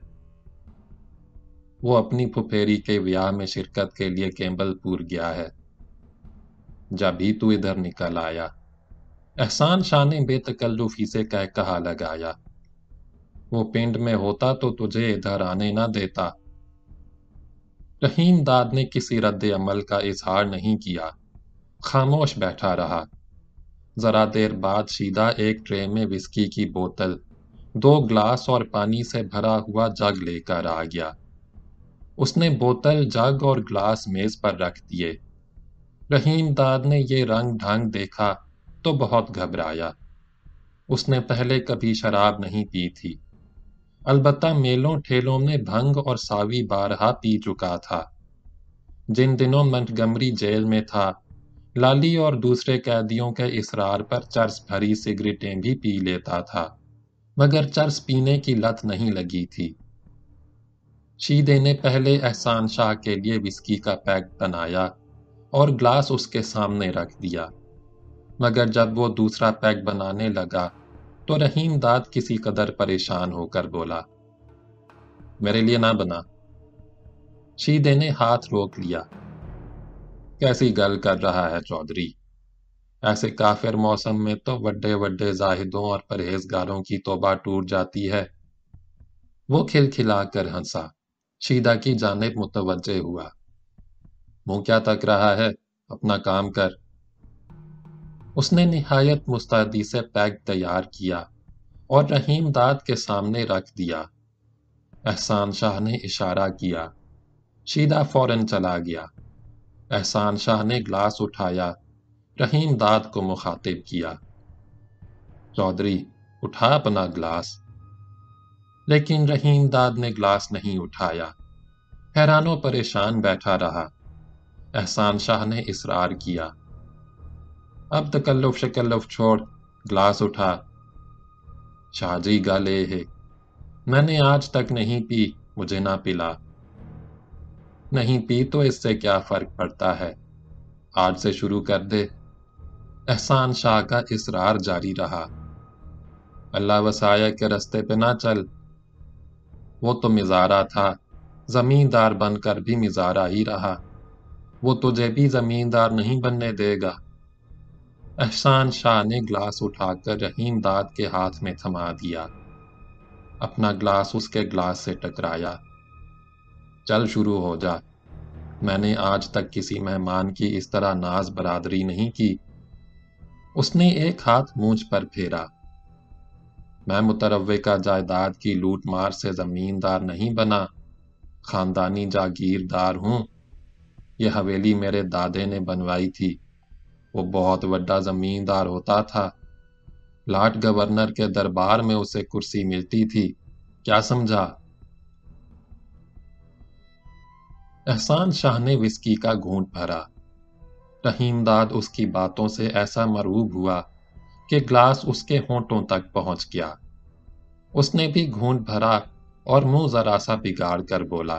وہ اپنی پھپھیری کے بیاہ میں شرکت کے لیے کیمبل پور گیا ہے۔ جب ہی تو ادھر نکل آیا۔ احسان شاہ نے بے تکلفی سے کہا لگایا، وہ پنڈ میں ہوتا تو تجھے ادھر آنے نہ دیتا۔ رحیم داد نے کسی رد عمل کا اظہار نہیں کیا، خاموش بیٹھا رہا۔ ذرا دیر بعد شیدہ ایک ٹرے میں وسکی کی بوتل، 2 گلاس اور پانی سے بھرا ہوا جگ لے کر آ گیا۔ اس نے بوتل، جگ اور گلاس میز پر رکھ دیے۔ رحیم داد نے یہ رنگ ڈھنگ دیکھا تو بہت گھبرایا۔ اس نے پہلے کبھی شراب نہیں پی تھی، البتہ میلوں ٹھیلوں میں بھنگ اور ساوی بارہا پی چکا تھا۔ جن دنوں منٹگمری جیل میں تھا، لالی اور دوسرے قیدیوں کے اصرار پر چرس بھری سگریٹیں بھی پی لیتا تھا، مگر چرس پینے کی لت نہیں لگی تھی۔ شیدے نے پہلے احسان شاہ کے لیے وسکی کا پیک بنایا اور گلاس اس کے سامنے رکھ دیا، مگر جب وہ دوسرا پیک بنانے لگا تو رحیم داد کسی قدر پریشان ہو کر بولا، میرے لیے نہ بنا۔ شیدے نے ہاتھ روک لیا، کیسی گل کر رہا ہے چودھری، ایسے کافر موسم میں تو وڈے وڈے زاہدوں اور پرہیزگاروں کی توبہ ٹوٹ جاتی ہے۔ وہ کھلکھلا کر ہنسا، شیدہ کی جانب متوجہ ہوا، منہ کیا تک رہا ہے، اپنا کام کر۔ اس نے نہایت مستعدی سے پیک تیار کیا اور رحیم داد کے سامنے رکھ دیا۔ احسان شاہ نے اشارہ کیا، شیدہ فوراً چلا گیا۔ احسان شاہ نے گلاس اٹھایا، رحیم داد کو مخاطب کیا، چودھری اٹھا اپنا گلاس۔ لیکن رحیم داد نے گلاس نہیں اٹھایا، حیران و پریشان بیٹھا رہا۔ احسان شاہ نے اصرار کیا، اب تکلف شکلف چھوڑ، گلاس اٹھا۔ شاہ جی گل اے ہے، میں نے آج تک نہیں پی، مجھے نہ پلا۔ نہیں پی تو اس سے کیا فرق پڑتا ہے، آج سے شروع کر دے۔ احسان شاہ کا اصرار جاری رہا، اللہ وسایا کے رستے پہ نہ چل۔ وہ تو مزارہ تھا، زمیندار بن کر بھی مزارہ ہی رہا، وہ تجھے بھی زمیندار نہیں بننے دے گا۔ احسان شاہ نے گلاس اٹھا کر رحیم داد کے ہاتھ میں تھما دیا، اپنا گلاس اس کے گلاس سے ٹکرایا۔ چل شروع ہو جا، میں نے آج تک کسی مہمان کی اس طرح ناز برادری نہیں کی۔ اس نے ایک ہاتھ مونچھ پر پھیرا، میں متروکہ جائیداد کی لوٹ مار سے زمیندار نہیں بنا، خاندانی جاگیردار ہوں۔ یہ حویلی میرے دادے نے بنوائی تھی، وہ بہت بڑا زمیندار ہوتا تھا، لاٹ گورنر کے دربار میں اسے کرسی ملتی تھی، کیا سمجھا؟ احسان شاہ نے وسکی کا گھونٹ بھرا۔ رحیم داد اس کی باتوں سے ایسا مرعوب ہوا کہ گلاس اس کے ہونٹوں تک پہنچ گیا۔ اس نے بھی گھونٹ بھرا اور منہ ذرا سا بگاڑ کر بولا،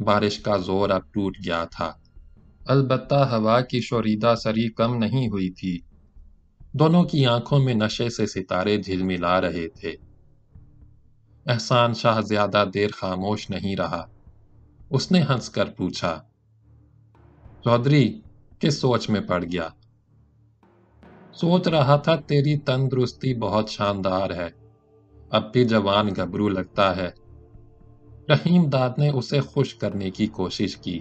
بارش کا زور اب ٹوٹ گیا تھا، البتہ ہوا کی شوریدہ سری کم نہیں ہوئی تھی۔ دونوں کی آنکھوں میں نشے سے ستارے جھلملا رہے تھے۔ احسان شاہ زیادہ دیر خاموش نہیں رہا۔ اس نے ہنس کر پوچھا، چودھری کس سوچ میں پڑ گیا؟ سوچ رہا تھا تیری تندرستی بہت شاندار ہے، اب بھی جوان گھبرو لگتا ہے۔ رحیم داد نے اسے خوش کرنے کی کوشش کی۔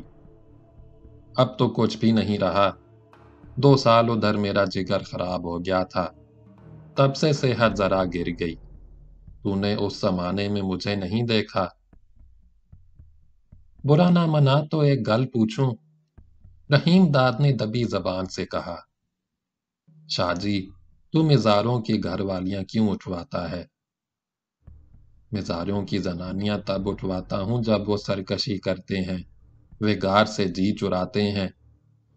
اب تو کچھ بھی نہیں رہا، 2 سال ادھر میرا جگر خراب ہو گیا تھا، تب سے صحت ذرا گر گئی۔ تو نے اس زمانے میں مجھے نہیں دیکھا۔ برا نہ منا تو ایک گل پوچھوں؟ رحیم داد نے دبی زبان سے کہا۔ شاہ جی، تو مزاروں کی گھر والیاں کیوں اٹھواتا ہے؟ مزاروں کی زنانیاں تب اٹھواتا ہوں جب وہ سرکشی کرتے ہیں، وگار سے جی چراتے ہیں،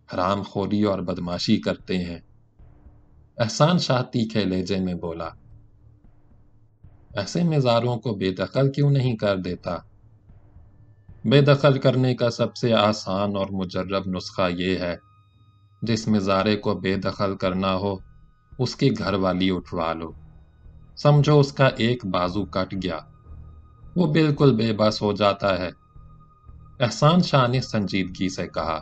حرام خوری اور بدماشی کرتے ہیں۔ احسان شاہ تیکھے لہجے میں بولا، ایسے مزاروں کو بے دخل کیوں نہیں کر دیتا؟ بے دخل کرنے کا سب سے آسان اور مجرب نسخہ یہ ہے، جس مزارے کو بے دخل کرنا ہو اس کی گھر والی اٹھوا لو۔ سمجھو اس کا ایک بازو کٹ گیا، وہ بالکل بے بس ہو جاتا ہے۔ احسان شاہ نے سنجیدگی سے کہا،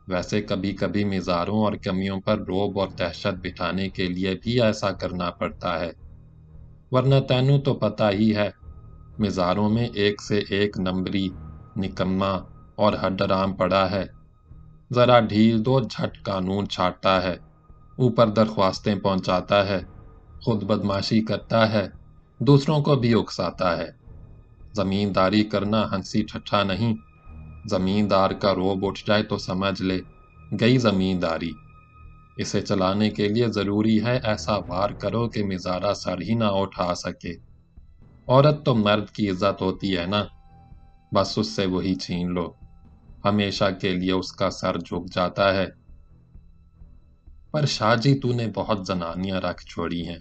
ویسے کبھی کبھی مزاروں اور کمیوں پر روب اور دہشت بٹھانے کے لیے بھی ایسا کرنا پڑتا ہے، ورنہ تینوں تو پتہ ہی ہے، مزاروں میں ایک سے ایک نمبری، نکما اور ہڈرام پڑا ہے۔ ذرا ڈھیل دو جھٹ قانون چھاٹتا ہے، اوپر درخواستیں پہنچاتا ہے، خود بدماشی کرتا ہے، دوسروں کو بھی اکساتا ہے۔ زمینداری کرنا ہنسی ٹھٹھا نہیں، زمیندار کا روب اٹھ جائے تو سمجھ لے گئی زمینداری۔ اسے چلانے کے لیے ضروری ہے ایسا وار کرو کہ مزارہ سر ہی نہ اٹھا سکے۔ عورت تو مرد کی عزت ہوتی ہے نا، بس اس سے وہی چھین لو، ہمیشہ کے لیے اس کا سر جھک جاتا ہے۔ پر شاہ جی تو نے بہت زنانیاں رکھ چھوڑی ہیں،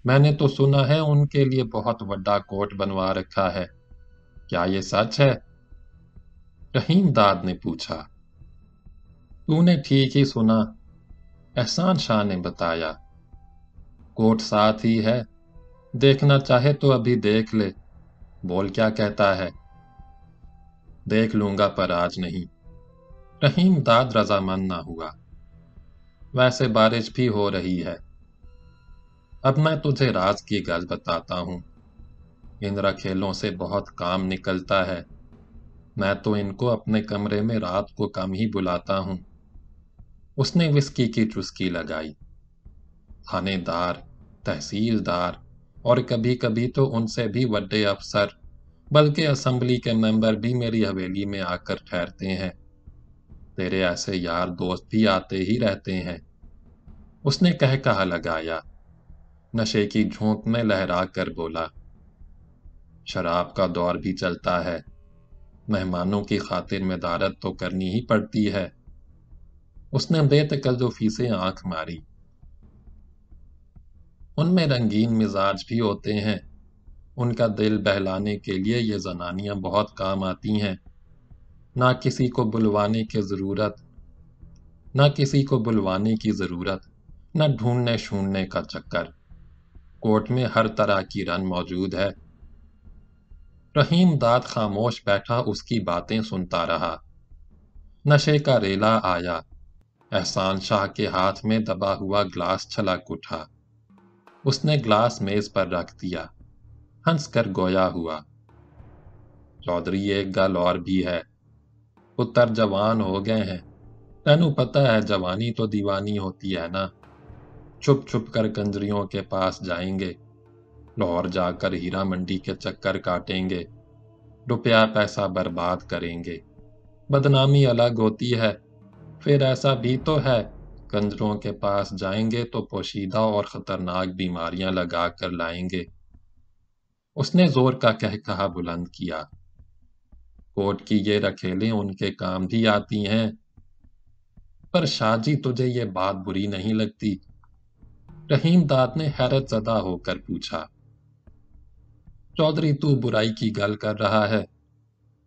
میں نے تو سنا ہے ان کے لیے بہت بڑا کوٹ بنوا رکھا ہے، کیا یہ سچ ہے؟ رحیم داد نے پوچھا۔ تو نے ٹھیک ہی سنا، احسان شاہ نے بتایا، کوٹ ساتھ ہی ہے، دیکھنا چاہے تو ابھی دیکھ لے، بول کیا کہتا ہے؟ دیکھ لوں گا پر آج نہیں۔ رحیم داد رضامند نہ ہوا، ویسے بارش بھی ہو رہی ہے، اب میں تجھے راز کی گل بتاتا ہوں، ان رکھیلوں سے بہت کام نکلتا ہے، میں تو ان کو اپنے کمرے میں رات کو کم ہی بلاتا ہوں۔ اس نے وسکی کی چسکی لگائی۔ تھانے دار، تحصیلدار اور کبھی کبھی تو ان سے بھی بڑے افسر بلکہ اسمبلی کے ممبر بھی میری حویلی میں آ کر ٹھہرتے ہیں، تیرے ایسے یار دوست بھی آتے ہی رہتے ہیں۔ اس نے کہا لگایا، نشے کی جھونک میں لہرا کر بولا، شراب کا دور بھی چلتا ہے، مہمانوں کی خاطر مدارت تو کرنی ہی پڑتی ہے۔ اس نے بے تکلفی سے آنکھ ماری، ان میں رنگین مزاج بھی ہوتے ہیں، ان کا دل بہلانے کے لیے یہ زنانیاں بہت کام آتی ہیں، نہ کسی کو بلوانے کی ضرورت، نہ ڈھونڈنے شونڈنے کا چکر، کوٹ میں ہر طرح کی رن موجود ہے۔ رحیم داد خاموش بیٹھا اس کی باتیں سنتا رہا۔ نشے کا ریلا آیا، احسان شاہ کے ہاتھ میں دبا ہوا گلاس چھلک اٹھا۔ اس نے گلاس میز پر رکھ دیا، ہنس کر گویا ہوا، چودھری ایک گل اور بھی ہے، پتر جوان ہو گئے ہیں، تینوں پتہ ہے جوانی تو دیوانی ہوتی ہے نا، چھپ چھپ کر کنجریوں کے پاس جائیں گے، لاہور جا کر ہیرا منڈی کے چکر کاٹیں گے، روپیہ پیسہ برباد کریں گے، بدنامی الگ ہوتی ہے، پھر ایسا بھی تو ہے کنجروں کے پاس جائیں گے تو پوشیدہ اور خطرناک بیماریاں لگا کر لائیں گے۔ اس نے زور کا کہا بلند کیا، کوٹ کی یہ رکھیلیں ان کے کام بھی آتی ہیں۔ پر شاہ جی تجھے یہ بات بری نہیں لگتی؟ رحیم داد نے حیرت زدہ ہو کر پوچھا۔ چودھری تو برائی کی گل کر رہا ہے،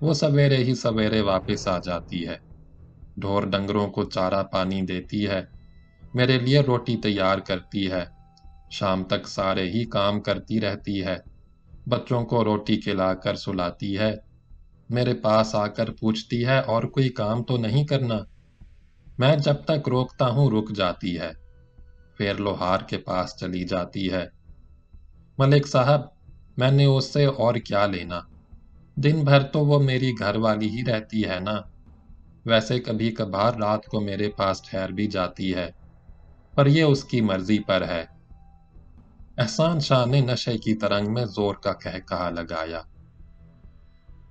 وہ سویرے ہی سویرے واپس آ جاتی ہے، ڈھور ڈنگروں کو چارہ پانی دیتی ہے، میرے لیے روٹی تیار کرتی ہے، شام تک سارے ہی کام کرتی رہتی ہے، بچوں کو روٹی کھلا کر سلاتی ہے، میرے پاس آ کر پوچھتی ہے اور کوئی کام تو نہیں کرنا؟ میں جب تک روکتا ہوں رک جاتی ہے، پھر لوہار کے پاس چلی جاتی ہے۔ ملک صاحب، میں نے اس سے اور کیا لینا؟ دن بھر تو وہ میری گھر والی ہی رہتی ہے نا، ویسے کبھی کبھار رات کو میرے پاس ٹھہر بھی جاتی ہے، پر یہ اس کی مرضی پر ہے۔ احسان شاہ نے نشے کی ترنگ میں زور کا کہا لگایا۔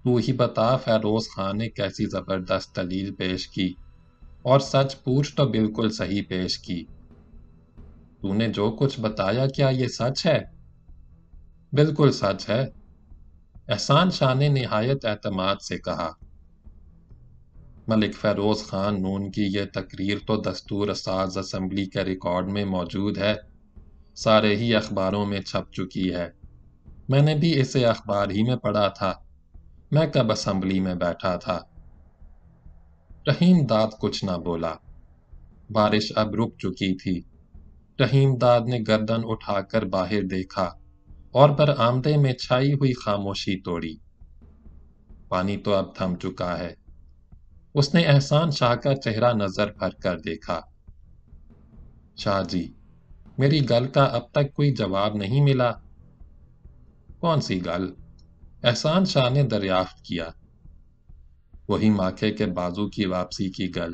تو ہی بتا فیروز خان نے کیسی زبردست دلیل پیش کی، اور سچ پوچھ تو بالکل صحیح پیش کی۔ تو نے جو کچھ بتایا کیا یہ سچ ہے؟ بالکل سچ ہے، احسان شاہ نے نہایت اعتماد سے کہا۔ ملک فیروز خان نون کی یہ تقریر تو دستور ساز اسمبلی کے ریکارڈ میں موجود ہے، سارے ہی اخباروں میں چھپ چکی ہے، میں نے بھی اسے اخبار ہی میں پڑھا تھا، میں کب اسمبلی میں بیٹھا تھا۔ رحیم داد کچھ نہ بولا، بارش اب رک چکی تھی۔ رحیم داد نے گردن اٹھا کر باہر دیکھا اور برآمدے میں چھائی ہوئی خاموشی توڑی۔ پانی تو اب تھم چکا ہے۔ اس نے احسان شاہ کا چہرہ نظر بھر کر دیکھا۔ شاہ جی، میری گل کا اب تک کوئی جواب نہیں ملا۔ کون سی گل؟ احسان شاہ نے دریافت کیا۔ وہی ماکھے کے بازو کی واپسی کی گل۔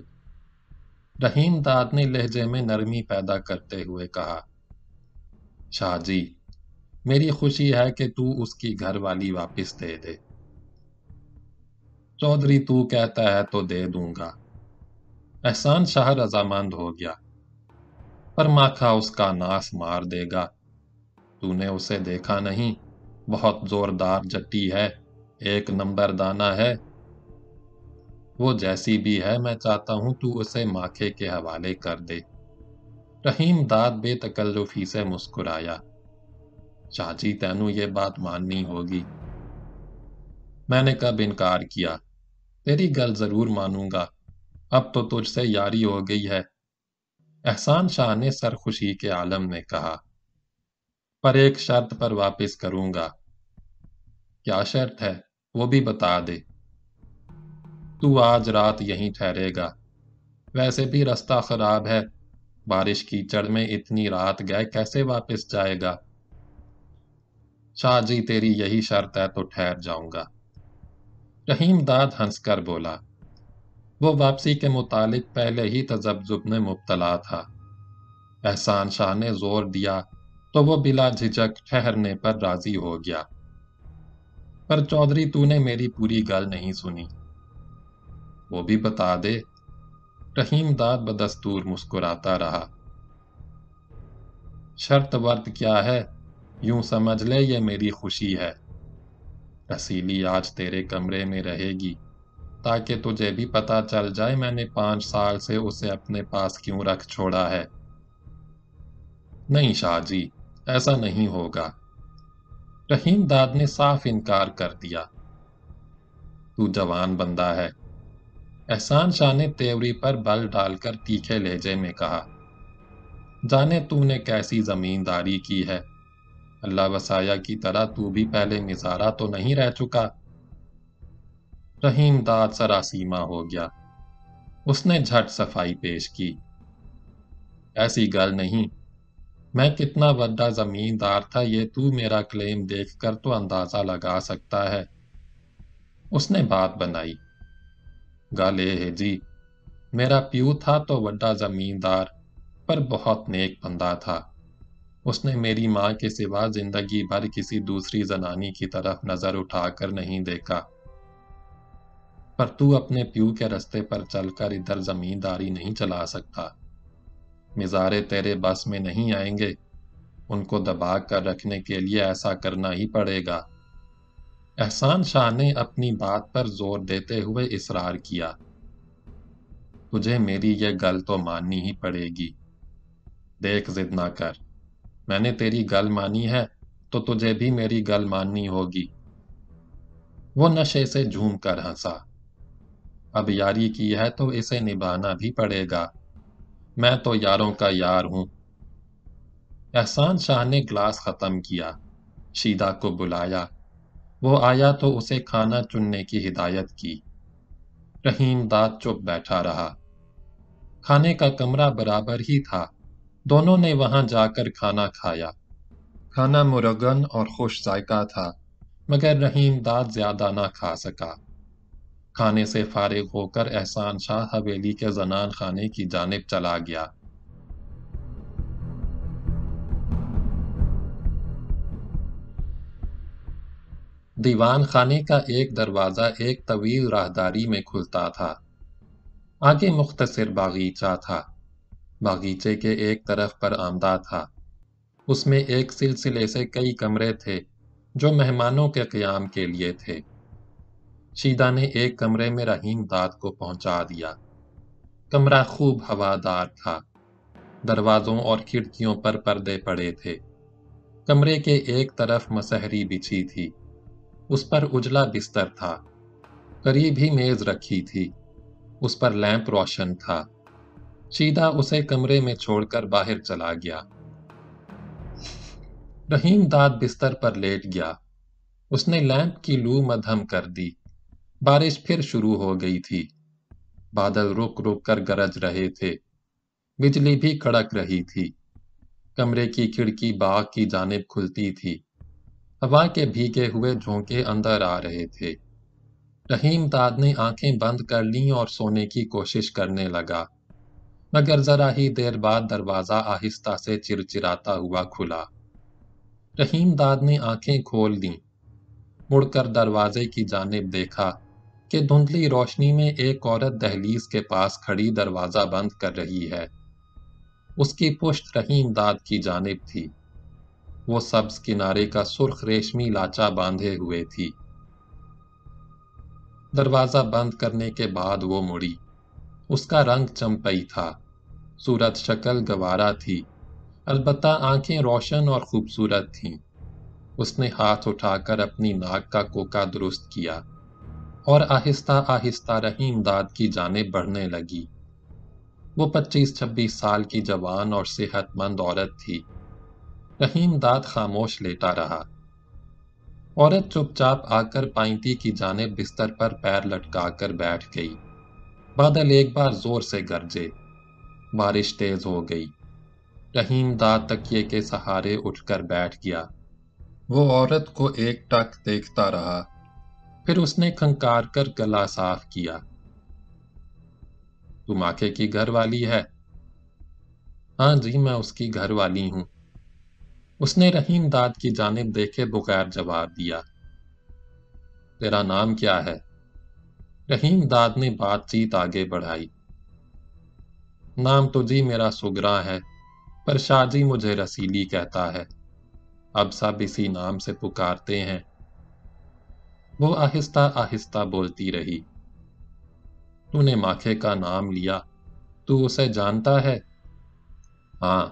رحیم داد نے لہجے میں نرمی پیدا کرتے ہوئے کہا۔ شاہ جی، میری خوشی ہے کہ تو اس کی گھر والی واپس دے دے۔ چودھری تو کہتا ہے تو دے دوں گا۔ احسان شاہ رضامند ہو گیا، پر ماکھا اس کا ناس مار دے گا۔ تو نے اسے دیکھا نہیں، بہت زوردار جٹی ہے، ایک نمبر دانہ ہے۔ وہ جیسی بھی ہے میں چاہتا ہوں تو اسے ماکھے کے حوالے کر دے۔ رحیم داد بے تکلفی سے مسکرایا۔ شاہ جی، تینوں یہ بات ماننی ہوگی۔ میں نے کب انکار کیا؟ تیری گل ضرور مانوں گا، اب تو تجھ سے یاری ہو گئی ہے۔ احسان شاہ نے سرخوشی کے عالم میں کہا۔ پر ایک شرط پر واپس کروں گا۔ کیا شرط ہے؟ وہ بھی بتا دے۔ تو آج رات یہیں ٹھہرے گا، ویسے بھی رستہ خراب ہے، بارش کیچڑ میں اتنی رات گئے کیسے واپس جائے گا؟ شاہ جی، تیری یہی شرط ہے تو ٹھہر جاؤں گا۔ رحیم داد ہنس کر بولا۔ وہ واپسی کے متعلق پہلے ہی تذبذب میں مبتلا تھا۔ احسان شاہ نے زور دیا تو وہ بلا جھجک ٹھہرنے پر راضی ہو گیا۔ پر چودھری، تو نے میری پوری گل نہیں سنی۔ وہ بھی بتا دے۔ رحیم داد بدستور مسکراتا رہا۔ شرط ورد کیا ہے؟ یوں سمجھ لے یہ میری خوشی ہے۔ رسیلی آج تیرے کمرے میں رہے گی، تاکہ تجھے بھی پتا چل جائے میں نے 5 سال سے اسے اپنے پاس کیوں رکھ چھوڑا ہے۔ نہیں شاہ جی، ایسا نہیں ہوگا۔ رحیم داد نے صاف انکار کر دیا۔ تو جوان بندہ ہے۔ احسان شاہ نے تیوری پر بل ڈال کر تیکھے لہجے میں کہا۔ جانے تو نے کیسی زمینداری کی ہے، اللہ وسایہ کی طرح تو بھی پہلے مزارہ تو نہیں رہ چکا؟ رحیم داد سراسیمہ ہو گیا۔ اس نے جھٹ صفائی پیش کی۔ ایسی گل نہیں، میں کتنا بڑا زمیندار تھا یہ تو میرا کلیم دیکھ کر تو اندازہ لگا سکتا ہے۔ اس نے بات بنائی۔ گل اے ہے جی، میرا پیو تھا تو بڑا زمیندار، پر بہت نیک بندہ تھا۔ اس نے میری ماں کے سوا زندگی بھر کسی دوسری زنانی کی طرف نظر اٹھا کر نہیں دیکھا۔ پر تو اپنے پیو کے رستے پر چل کر ادھر زمینداری نہیں چلا سکتا۔ مزارے تیرے بس میں نہیں آئیں گے، ان کو دبا کر رکھنے کے لیے ایسا کرنا ہی پڑے گا۔ احسان شاہ نے اپنی بات پر زور دیتے ہوئے اصرار کیا۔ تجھے میری یہ گل تو ماننی ہی پڑے گی۔ دیکھ، ضد نہ کر، میں نے تیری گل مانی ہے تو تجھے بھی میری گل ماننی ہوگی۔ وہ نشے سے جھوم کر ہنسا۔ اب یاری کی ہے تو اسے نبھانا بھی پڑے گا، میں تو یاروں کا یار ہوں۔ احسان شاہ نے گلاس ختم کیا، شیدا کو بلایا، وہ آیا تو اسے کھانا چننے کی ہدایت کی۔ رحیم داد چپ بیٹھا رہا۔ کھانے کا کمرہ برابر ہی تھا، دونوں نے وہاں جا کر کھانا کھایا۔ کھانا مرغن اور خوش ذائقہ تھا، مگر رحیم داد زیادہ نہ کھا سکا۔ کھانے سے فارغ ہو کر احسان شاہ حویلی کے زنان خانے کی جانب چلا گیا۔ دیوان خانے کا ایک دروازہ ایک طویل راہداری میں کھلتا تھا۔ آگے مختصر باغیچہ تھا، باغیچے کے ایک طرف پر آمدہ تھا۔ اس میں ایک سلسلے سے کئی کمرے تھے جو مہمانوں کے قیام کے لیے تھے۔ شیدا نے ایک کمرے میں رحیم داد کو پہنچا دیا۔ کمرہ خوب ہوادار تھا، دروازوں اور کھڑکیوں پر پردے پڑے تھے۔ کمرے کے ایک طرف مسہری بچھی تھی، اس پر اجلا بستر تھا، قریب ہی میز رکھی تھی، اس پر لیمپ روشن تھا۔ شیدا اسے کمرے میں چھوڑ کر باہر چلا گیا۔ رحیم داد بستر پر لیٹ گیا، اس نے لیمپ کی لو مدھم کر دی۔ بارش پھر شروع ہو گئی تھی، بادل رک رک کر گرج رہے تھے، بجلی بھی کڑک رہی تھی۔ کمرے کی کھڑکی باغ کی جانب کھلتی تھی، ہوا کے بھیگے ہوئے جھونکے اندر آ رہے تھے۔ رحیم داد نے آنکھیں بند کر لیں اور سونے کی کوشش کرنے لگا، مگر ذرا ہی دیر بعد دروازہ آہستہ سے چرچراتا ہوا کھلا۔ رحیم داد نے آنکھیں کھول دیں، مڑ کر دروازے کی جانب دیکھا کہ دھندلی روشنی میں ایک عورت دہلیز کے پاس کھڑی دروازہ بند کر رہی ہے۔ اس کی پشت رحیم داد کی جانب تھی، وہ سبز کنارے کا سرخ ریشمی لاچا باندھے ہوئے تھی۔ دروازہ بند کرنے کے بعد وہ مڑی، اس کا رنگ چمپئی تھا، صورت شکل گوارا تھی، البتہ آنکھیں روشن اور خوبصورت تھیں۔ اس نے ہاتھ اٹھا کر اپنی ناک کا کوکا درست کیا اور آہستہ آہستہ رحیم داد کی جانب بڑھنے لگی۔ وہ 25-26 سال کی جوان اور صحت مند عورت تھی۔ رحیم داد خاموش لیٹا رہا۔ عورت چپ چاپ آ کر پائنتی کی جانب بستر پر پیر لٹکا کر بیٹھ گئی۔ بادل ایک بار زور سے گرجے، بارش تیز ہو گئی۔ رحیم داد تکیے کے سہارے اٹھ کر بیٹھ گیا۔ وہ عورت کو ایک ٹک دیکھتا رہا، پھر اس نے کھنکار کر گلا صاف کیا۔ تم آکے کی گھر والی ہے؟ ہاں جی، میں اس کی گھر والی ہوں۔ اس نے رحیم داد کی جانب دیکھے بغیر جواب دیا۔ تیرا نام کیا ہے؟ رحیم داد نے بات چیت آگے بڑھائی۔ نام تو جی میرا سگرا ہے، پر شاہ جی مجھے رسیلی کہتا ہے، اب سب اسی نام سے پکارتے ہیں۔ وہ آہستہ آہستہ بولتی رہی۔ تو نے ماکھے کا نام لیا، تو اسے جانتا ہے؟ ہاں،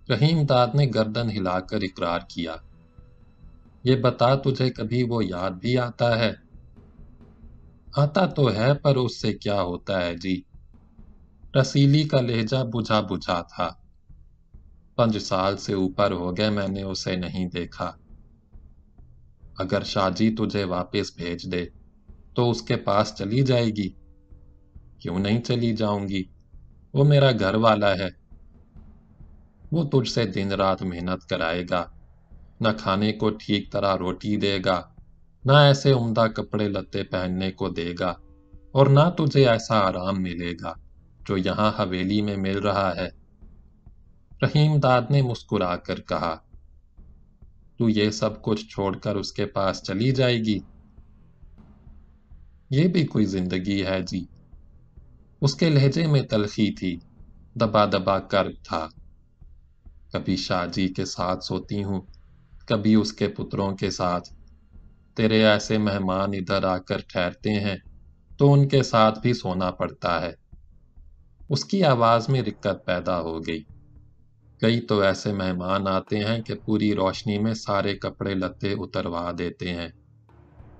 رحیم داد نے گردن ہلا کر اقرار کیا۔ یہ بتا تجھے کبھی وہ یاد بھی آتا ہے؟ آتا تو ہے، پر اس سے کیا ہوتا ہے جی؟ رسیلی کا لہجہ بجھا بجھا تھا۔ 5 سال سے اوپر ہو گئے میں نے اسے نہیں دیکھا۔ اگر شاہ جی تجھے واپس بھیج دے تو اس کے پاس چلی جائے گی؟ کیوں نہیں چلی جاؤں گی، وہ میرا گھر والا ہے۔ وہ تجھ سے دن رات محنت کرائے گا، نہ کھانے کو ٹھیک طرح روٹی دے گا، نہ ایسے عمدہ کپڑے لتے پہننے کو دے گا، اور نہ تجھے ایسا آرام ملے گا جو یہاں حویلی میں مل رہا ہے۔ رحیم داد نے مسکرا کر کہا، تو یہ سب کچھ چھوڑ کر اس کے پاس چلی جائے گی؟ یہ بھی کوئی زندگی ہے جی؟ اس کے لہجے میں تلخی تھی، دبا دبا کر تھا۔ کبھی شاہ جی کے ساتھ سوتی ہوں، کبھی اس کے پتروں کے ساتھ۔ تیرے ایسے مہمان ادھر آ کر ٹھہرتے ہیں تو ان کے ساتھ بھی سونا پڑتا ہے۔ اس کی آواز میں رقت پیدا ہو گئی۔ کئی تو ایسے مہمان آتے ہیں کہ پوری روشنی میں سارے کپڑے لتے اتروا دیتے ہیں۔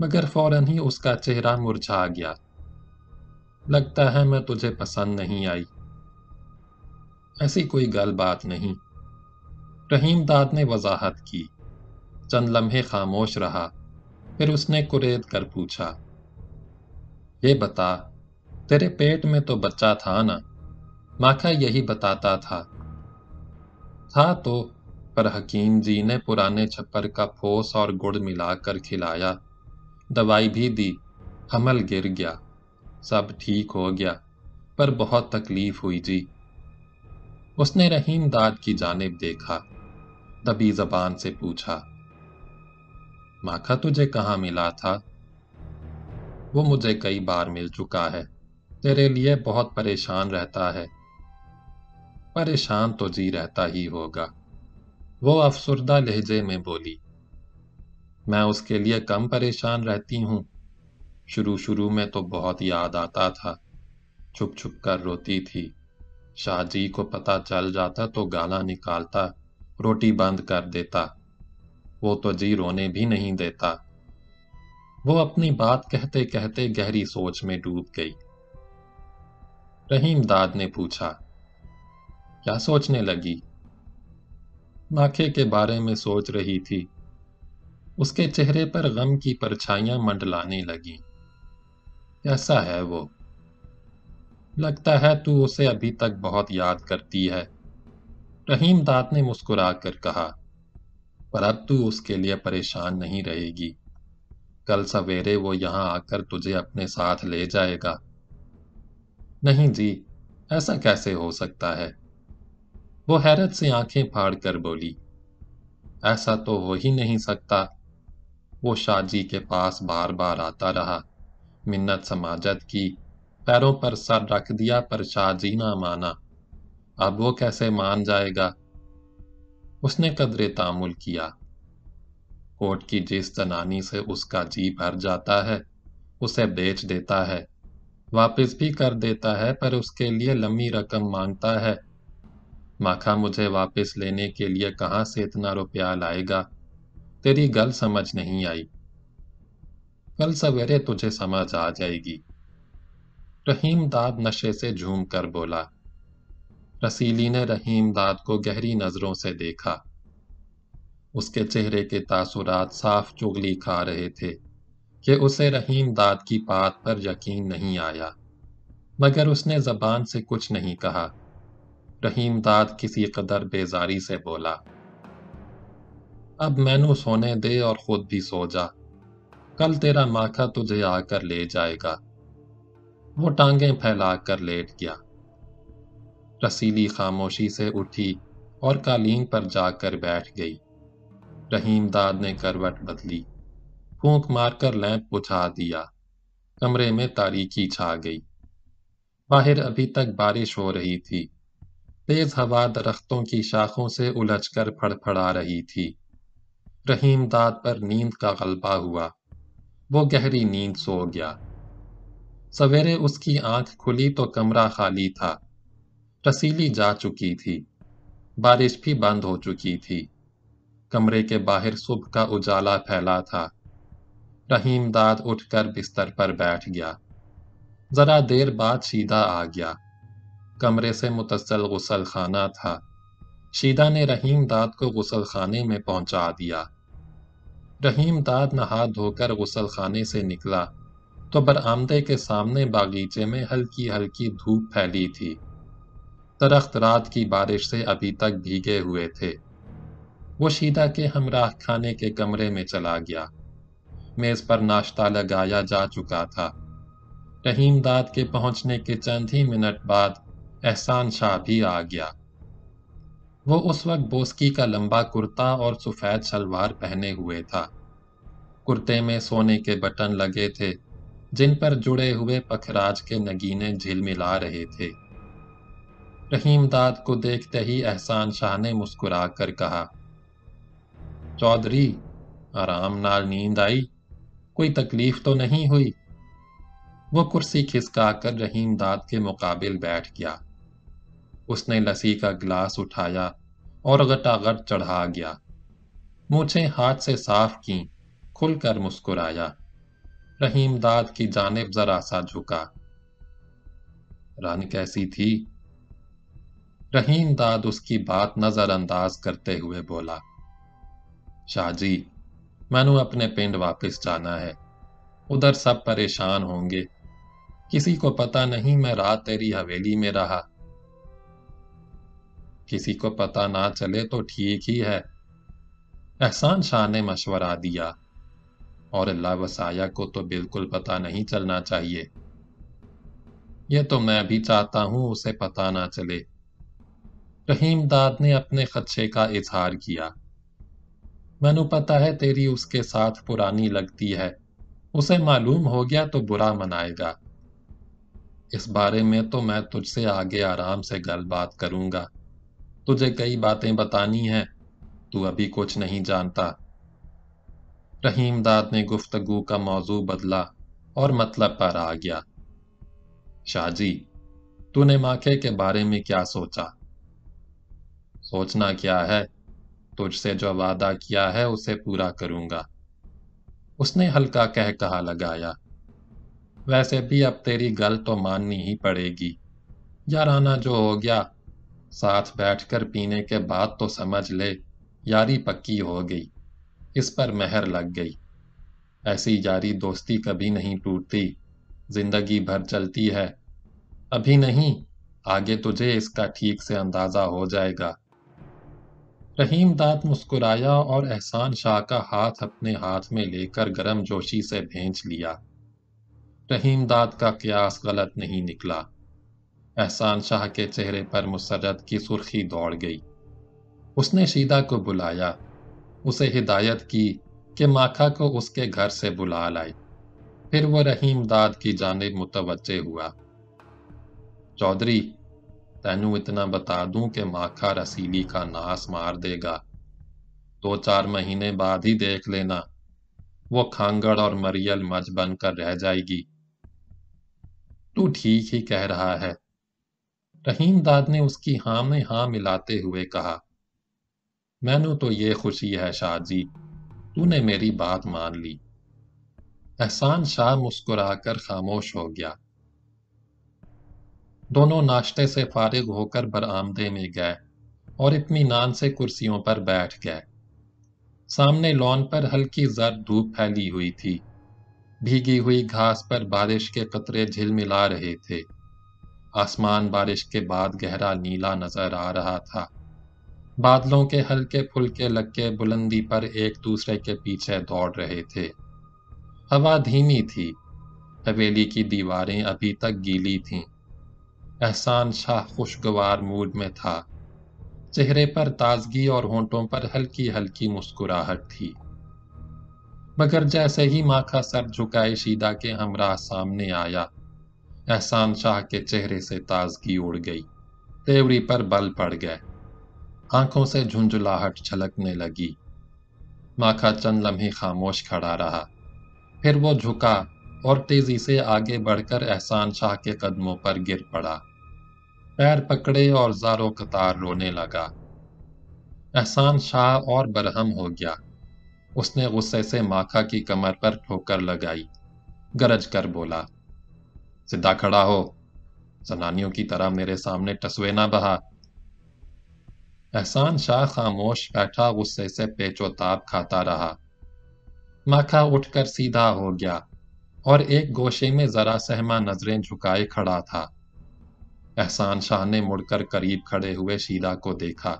مگر فوراً ہی اس کا چہرہ مرجھا گیا۔ لگتا ہے میں تجھے پسند نہیں آئی۔ ایسی کوئی گل بات نہیں، رحیم داد نے وضاحت کی۔ چند لمحے خاموش رہا، پھر اس نے کرید کر پوچھا، یہ بتا، تیرے پیٹ میں تو بچہ تھا نا؟ ماکھا یہی بتاتا تھا۔ تھا تو، پر حکیم جی نے پرانے چھپر کا پھوس اور گڑ ملا کر کھلایا، دوائی بھی دی، حمل گر گیا، سب ٹھیک ہو گیا، پر بہت تکلیف ہوئی جی۔ اس نے رحیم داد کی جانب دیکھا، دبی زبان سے پوچھا، ماکھا تجھے کہاں ملا تھا؟ وہ مجھے کئی بار مل چکا ہے، تیرے لیے بہت پریشان رہتا ہے۔ پریشان تو جی رہتا ہی ہوگا، وہ افسردہ لہجے میں بولی۔ میں اس کے لیے کم پریشان رہتی ہوں؟ شروع میں تو بہت یاد آتا تھا، چھپ چھپ کر روتی تھی، شاہ جی کو پتہ چل جاتا تو گالاں نکالتا، روٹی بند کر دیتا، وہ تو جی رونے بھی نہیں دیتا۔ وہ اپنی بات کہتے کہتے گہری سوچ میں ڈوب گئی۔ رحیم داد نے پوچھا، کیا سوچنے لگی؟ ماکھے کے بارے میں سوچ رہی تھی۔ اس کے چہرے پر غم کی پرچھائیاں منڈلانے لگیں۔ کیسا ہے وہ؟ لگتا ہے تو اسے ابھی تک بہت یاد کرتی ہے۔ رحیم داد نے مسکرا کر کہا، پر اب تو اس کے لیے پریشان نہیں رہے گی، کل سویرے وہ یہاں آ کر تجھے اپنے ساتھ لے جائے گا۔ نہیں جی، ایسا کیسے ہو سکتا ہے؟ وہ حیرت سے آنکھیں پھاڑ کر بولی، ایسا تو ہو ہی نہیں سکتا۔ وہ شاہ جی کے پاس بار بار آتا رہا، منت سماجت کی، پیروں پر سر رکھ دیا، پر شاہ جی نہ مانا۔ اب وہ کیسے مان جائے گا؟ اس نے قدرے تامل کیا۔ کوٹ کی جس زنانی سے اس کا جی بھر جاتا ہے، اسے بیچ دیتا ہے، واپس بھی کر دیتا ہے، پر اس کے لیے لمبی رقم مانگتا ہے۔ ماکھا مجھے واپس لینے کے لیے کہاں سے اتنا روپیہ لائے گا؟ تیری گل سمجھ نہیں آئی۔ کل سویرے تجھے سمجھ آ جائے گی۔ رحیم داد نشے سے جھوم کر بولا۔ رسیلی نے رحیم داد کو گہری نظروں سے دیکھا۔ اس کے چہرے کے تاثرات صاف چغلی کھا رہے تھے کہ اسے رحیم داد کی بات پر یقین نہیں آیا، مگر اس نے زبان سے کچھ نہیں کہا۔ رحیم داد کسی قدر بیزاری سے بولا، اب مینوں سونے دے اور خود بھی سو جا، کل تیرا ماکھا تجھے آ کر لے جائے گا۔ وہ ٹانگیں پھیلا کر لیٹ گیا۔ رسیلی خاموشی سے اٹھی اور قالین پر جا کر بیٹھ گئی۔ رحیم داد نے کروٹ بدلی، پھونک مار کر لیمپ بجھا دیا۔ کمرے میں تاریکی چھا گئی۔ باہر ابھی تک بارش ہو رہی تھی۔ تیز ہوا درختوں کی شاخوں سے الجھ کر پھڑ پھڑا رہی تھی۔ رحیم داد پر نیند کا غلبہ ہوا، وہ گہری نیند سو گیا۔ سویرے اس کی آنکھ کھلی تو کمرہ خالی تھا۔ رسیلی جا چکی تھی، بارش بھی بند ہو چکی تھی۔ کمرے کے باہر صبح کا اجالا پھیلا تھا۔ رحیم داد اٹھ کر بستر پر بیٹھ گیا۔ ذرا دیر بعد شیدا آ گیا۔ کمرے سے متصل غسل خانہ تھا۔ شیدا نے رحیم داد کو غسل خانے میں پہنچا دیا۔ رحیم داد نہا دھو کر غسل خانے سے نکلا تو برآمدے کے سامنے باغیچے میں ہلکی ہلکی دھوپ پھیلی تھی۔ درخت رات کی بارش سے ابھی تک بھیگے ہوئے تھے۔ وہ شیدا کے ہمراہ کھانے کے کمرے میں چلا گیا۔ میز پر ناشتہ لگایا جا چکا تھا۔ رحیم داد کے پہنچنے کے چند ہی منٹ بعد احسان شاہ بھی آ گیا۔ وہ اس وقت بوسکی کا لمبا کرتا اور سفید شلوار پہنے ہوئے تھا۔ کرتے میں سونے کے بٹن لگے تھے، جن پر جڑے ہوئے پکھراج کے نگینے جھلملا رہے تھے۔ رحیم داد کو دیکھتے ہی احسان شاہ نے مسکرا کر کہا، چودھری، آرام نال نیند آئی؟ کوئی تکلیف تو نہیں ہوئی؟ وہ کرسی کھسکا کر رحیم داد کے مقابل بیٹھ گیا۔ اس نے لسی کا گلاس اٹھایا اور غٹاغٹ چڑھا گیا۔ مونچھیں ہاتھ سے صاف کیں، کھل کر مسکرایا۔ رحیم داد کی جانب ذرا سا جھکا۔ رن کیسی تھی؟ رحیم داد اس کی بات نظر انداز کرتے ہوئے بولا، شاہ جی، میں نے اپنے پنڈ واپس جانا ہے، ادھر سب پریشان ہوں گے، کسی کو پتہ نہیں میں رات تیری حویلی میں رہا۔ کسی کو پتہ نہ چلے تو ٹھیک ہی ہے، احسان شاہ نے مشورہ دیا، اور اللہ وسایہ کو تو بالکل پتہ نہیں چلنا چاہیے۔ یہ تو میں بھی چاہتا ہوں اسے پتہ نہ چلے۔ رحیم داد نے اپنے خدشے کا اظہار کیا۔ مینو پتہ ہے تیری اس کے ساتھ پرانی لگتی ہے، اسے معلوم ہو گیا تو برا منائے گا۔ اس بارے میں تو میں تجھ سے آگے آرام سے گل بات کروں گا، تجھے کئی باتیں بتانی ہیں، تو ابھی کچھ نہیں جانتا۔ رحیم داد نے گفتگو کا موضوع بدلا اور مطلب پر آ گیا۔ شاہ جی، تو نے ماکھے کے بارے میں کیا سوچا؟ سوچنا کیا ہے، تجھ سے جو وعدہ کیا ہے اسے پورا کروں گا۔ اس نے ہلکا کہا لگایا، ویسے بھی اب تیری گل تو ماننی ہی پڑے گی، یارانہ جو ہو گیا، ساتھ بیٹھ کر پینے کے بعد تو سمجھ لے یاری پکی ہو گئی، اس پر مہر لگ گئی۔ ایسی یاری دوستی کبھی نہیں ٹوٹتی، زندگی بھر چلتی ہے۔ ابھی نہیں، آگے تجھے اس کا ٹھیک سے اندازہ ہو جائے گا۔ رحیم داد مسکرایا اور احسان شاہ کا ہاتھ اپنے ہاتھ میں لے کر گرم جوشی سے بھینچ لیا۔ رحیم داد کا قیاس غلط نہیں نکلا۔ احسان شاہ کے چہرے پر مسرت کی سرخی دوڑ گئی۔ اس نے شیدہ کو بلایا، اسے ہدایت کی کہ ماکھا کو اس کے گھر سے بلا لائے۔ پھر وہ رحیم داد کی جانب متوجہ ہوا۔ چودھری، تینوں اتنا بتا دوں کہ ماکھا رسیلی کا ناس مار دے گا، 2-4 مہینے بعد ہی دیکھ لینا، وہ کھانگڑ اور مریل مچ بن کر رہ جائے گی۔ تو ٹھیک ہی کہہ رہا ہے، رحیم داد نے اس کی ہاں میں ہاں ملاتے ہوئے کہا۔ مینو تو یہ خوشی ہے شاہ جی، تو نے میری بات مان لی۔ احسان شاہ مسکرا کر خاموش ہو گیا۔ دونوں ناشتے سے فارغ ہو کر برآمدے میں گئے اور اطمینان سے کرسیوں پر بیٹھ گئے۔ سامنے لان پر ہلکی زرد دھوپ پھیلی ہوئی تھی، بھیگی ہوئی گھاس پر بارش کے قطرے جھلملا رہے تھے۔ آسمان بارش کے بعد گہرا نیلا نظر آ رہا تھا، بادلوں کے ہلکے پھلکے لکے بلندی پر ایک دوسرے کے پیچھے دوڑ رہے تھے۔ ہوا دھیمی تھی، حویلی کی دیواریں ابھی تک گیلی تھیں۔ احسان شاہ خوشگوار موڈ میں تھا، چہرے پر تازگی اور ہونٹوں پر ہلکی ہلکی مسکراہٹ تھی۔ مگر جیسے ہی ماکھا سر جھکائے شیدہ کے ہمراہ سامنے آیا، احسان شاہ کے چہرے سے تازگی اڑ گئی، تیوری پر بل پڑ گئے، آنکھوں سے جھنجھلاہٹ چھلکنے لگی۔ ماکھا چند لمحے خاموش کھڑا رہا، پھر وہ جھکا اور تیزی سے آگے بڑھ کر احسان شاہ کے قدموں پر گر پڑا، پیر پکڑے اور زاروں قطار رونے لگا۔ احسان شاہ اور برہم ہو گیا، اس نے غصے سے ماکھا کی کمر پر ٹھوکر لگائی، گرج کر بولا، سدھا کھڑا ہو، زنانیوں کی طرح میرے سامنے ٹسوے نہ بہا۔ احسان شاہ خاموش بیٹھا غصے سے پیچ و تاب کھاتا رہا۔ ماکھا اٹھ کر سیدھا ہو گیا اور ایک گوشے میں ذرا سہما نظریں جھکائے کھڑا تھا۔ احسان شاہ نے مڑ کر قریب کھڑے ہوئے شیدہ کو دیکھا،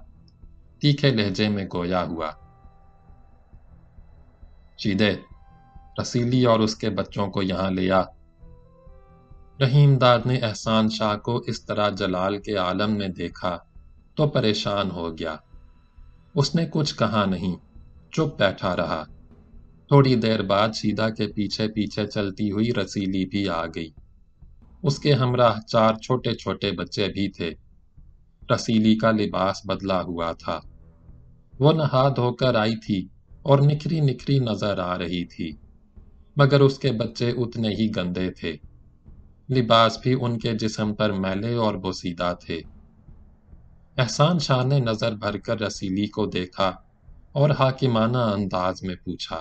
تیکھے لہجے میں گویا ہوا، شیدے، رسیلی اور اس کے بچوں کو یہاں لے آ۔ رحیم داد نے احسان شاہ کو اس طرح جلال کے عالم میں دیکھا تو پریشان ہو گیا۔ اس نے کچھ کہا نہیں، چپ بیٹھا رہا۔ تھوڑی دیر بعد شیدہ کے پیچھے پیچھے چلتی ہوئی رسیلی بھی آ گئی۔ اس کے ہمراہ 4 چھوٹے چھوٹے بچے بھی تھے۔ رسیلی کا لباس بدلا ہوا تھا، وہ نہا دھو کر آئی تھی اور نکھری نکھری نظر آ رہی تھی، مگر اس کے بچے اتنے ہی گندے تھے، لباس بھی ان کے جسم پر میلے اور بوسیدہ تھے۔ احسان شاہ نے نظر بھر کر رسیلی کو دیکھا اور حاکمانہ انداز میں پوچھا،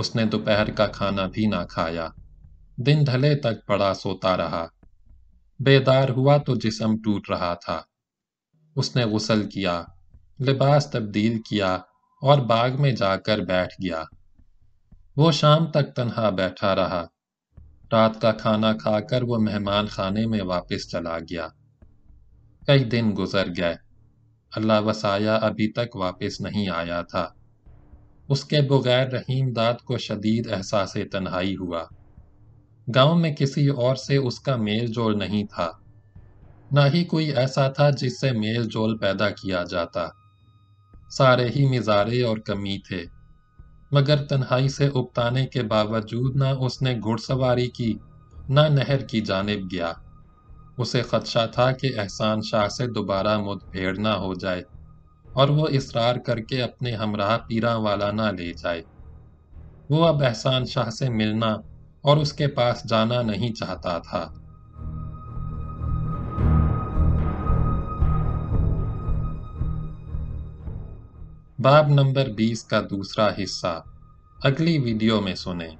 اس نے دوپہر کا کھانا بھی نہ کھایا، دن ڈھلے تک پڑا سوتا رہا۔ بیدار ہوا تو جسم ٹوٹ رہا تھا۔ اس نے غسل کیا، لباس تبدیل کیا اور باغ میں جا کر بیٹھ گیا۔ وہ شام تک تنہا بیٹھا رہا۔ رات کا کھانا کھا کر وہ مہمان خانے میں واپس چلا گیا۔ کئی دن گزر گئے۔ اللہ وسایا ابھی تک واپس نہیں آیا تھا۔ اس کے بغیر رحیم داد کو شدید احساس تنہائی ہوا۔ گاؤں میں کسی اور سے اس کا میل جول نہیں تھا، نہ ہی کوئی ایسا تھا جس سے میل جول پیدا کیا جاتا۔ سارے ہی مزارے اور کمی تھے، مگر تنہائی سے اکتانے کے باوجود نہ اس نے گھڑ سواری کی، نہ نہر کی جانب گیا۔ اسے خدشہ تھا کہ احسان شاہ سے دوبارہ مد پھیڑ نہ ہو جائے اور وہ اصرار کر کے اپنے ہمراہ پیراں والا نہ لے جائے۔ وہ اب احسان شاہ سے ملنا اور اس کے پاس جانا نہیں چاہتا تھا۔ باب نمبر 20 کا دوسرا حصہ اگلی ویڈیو میں سنیں۔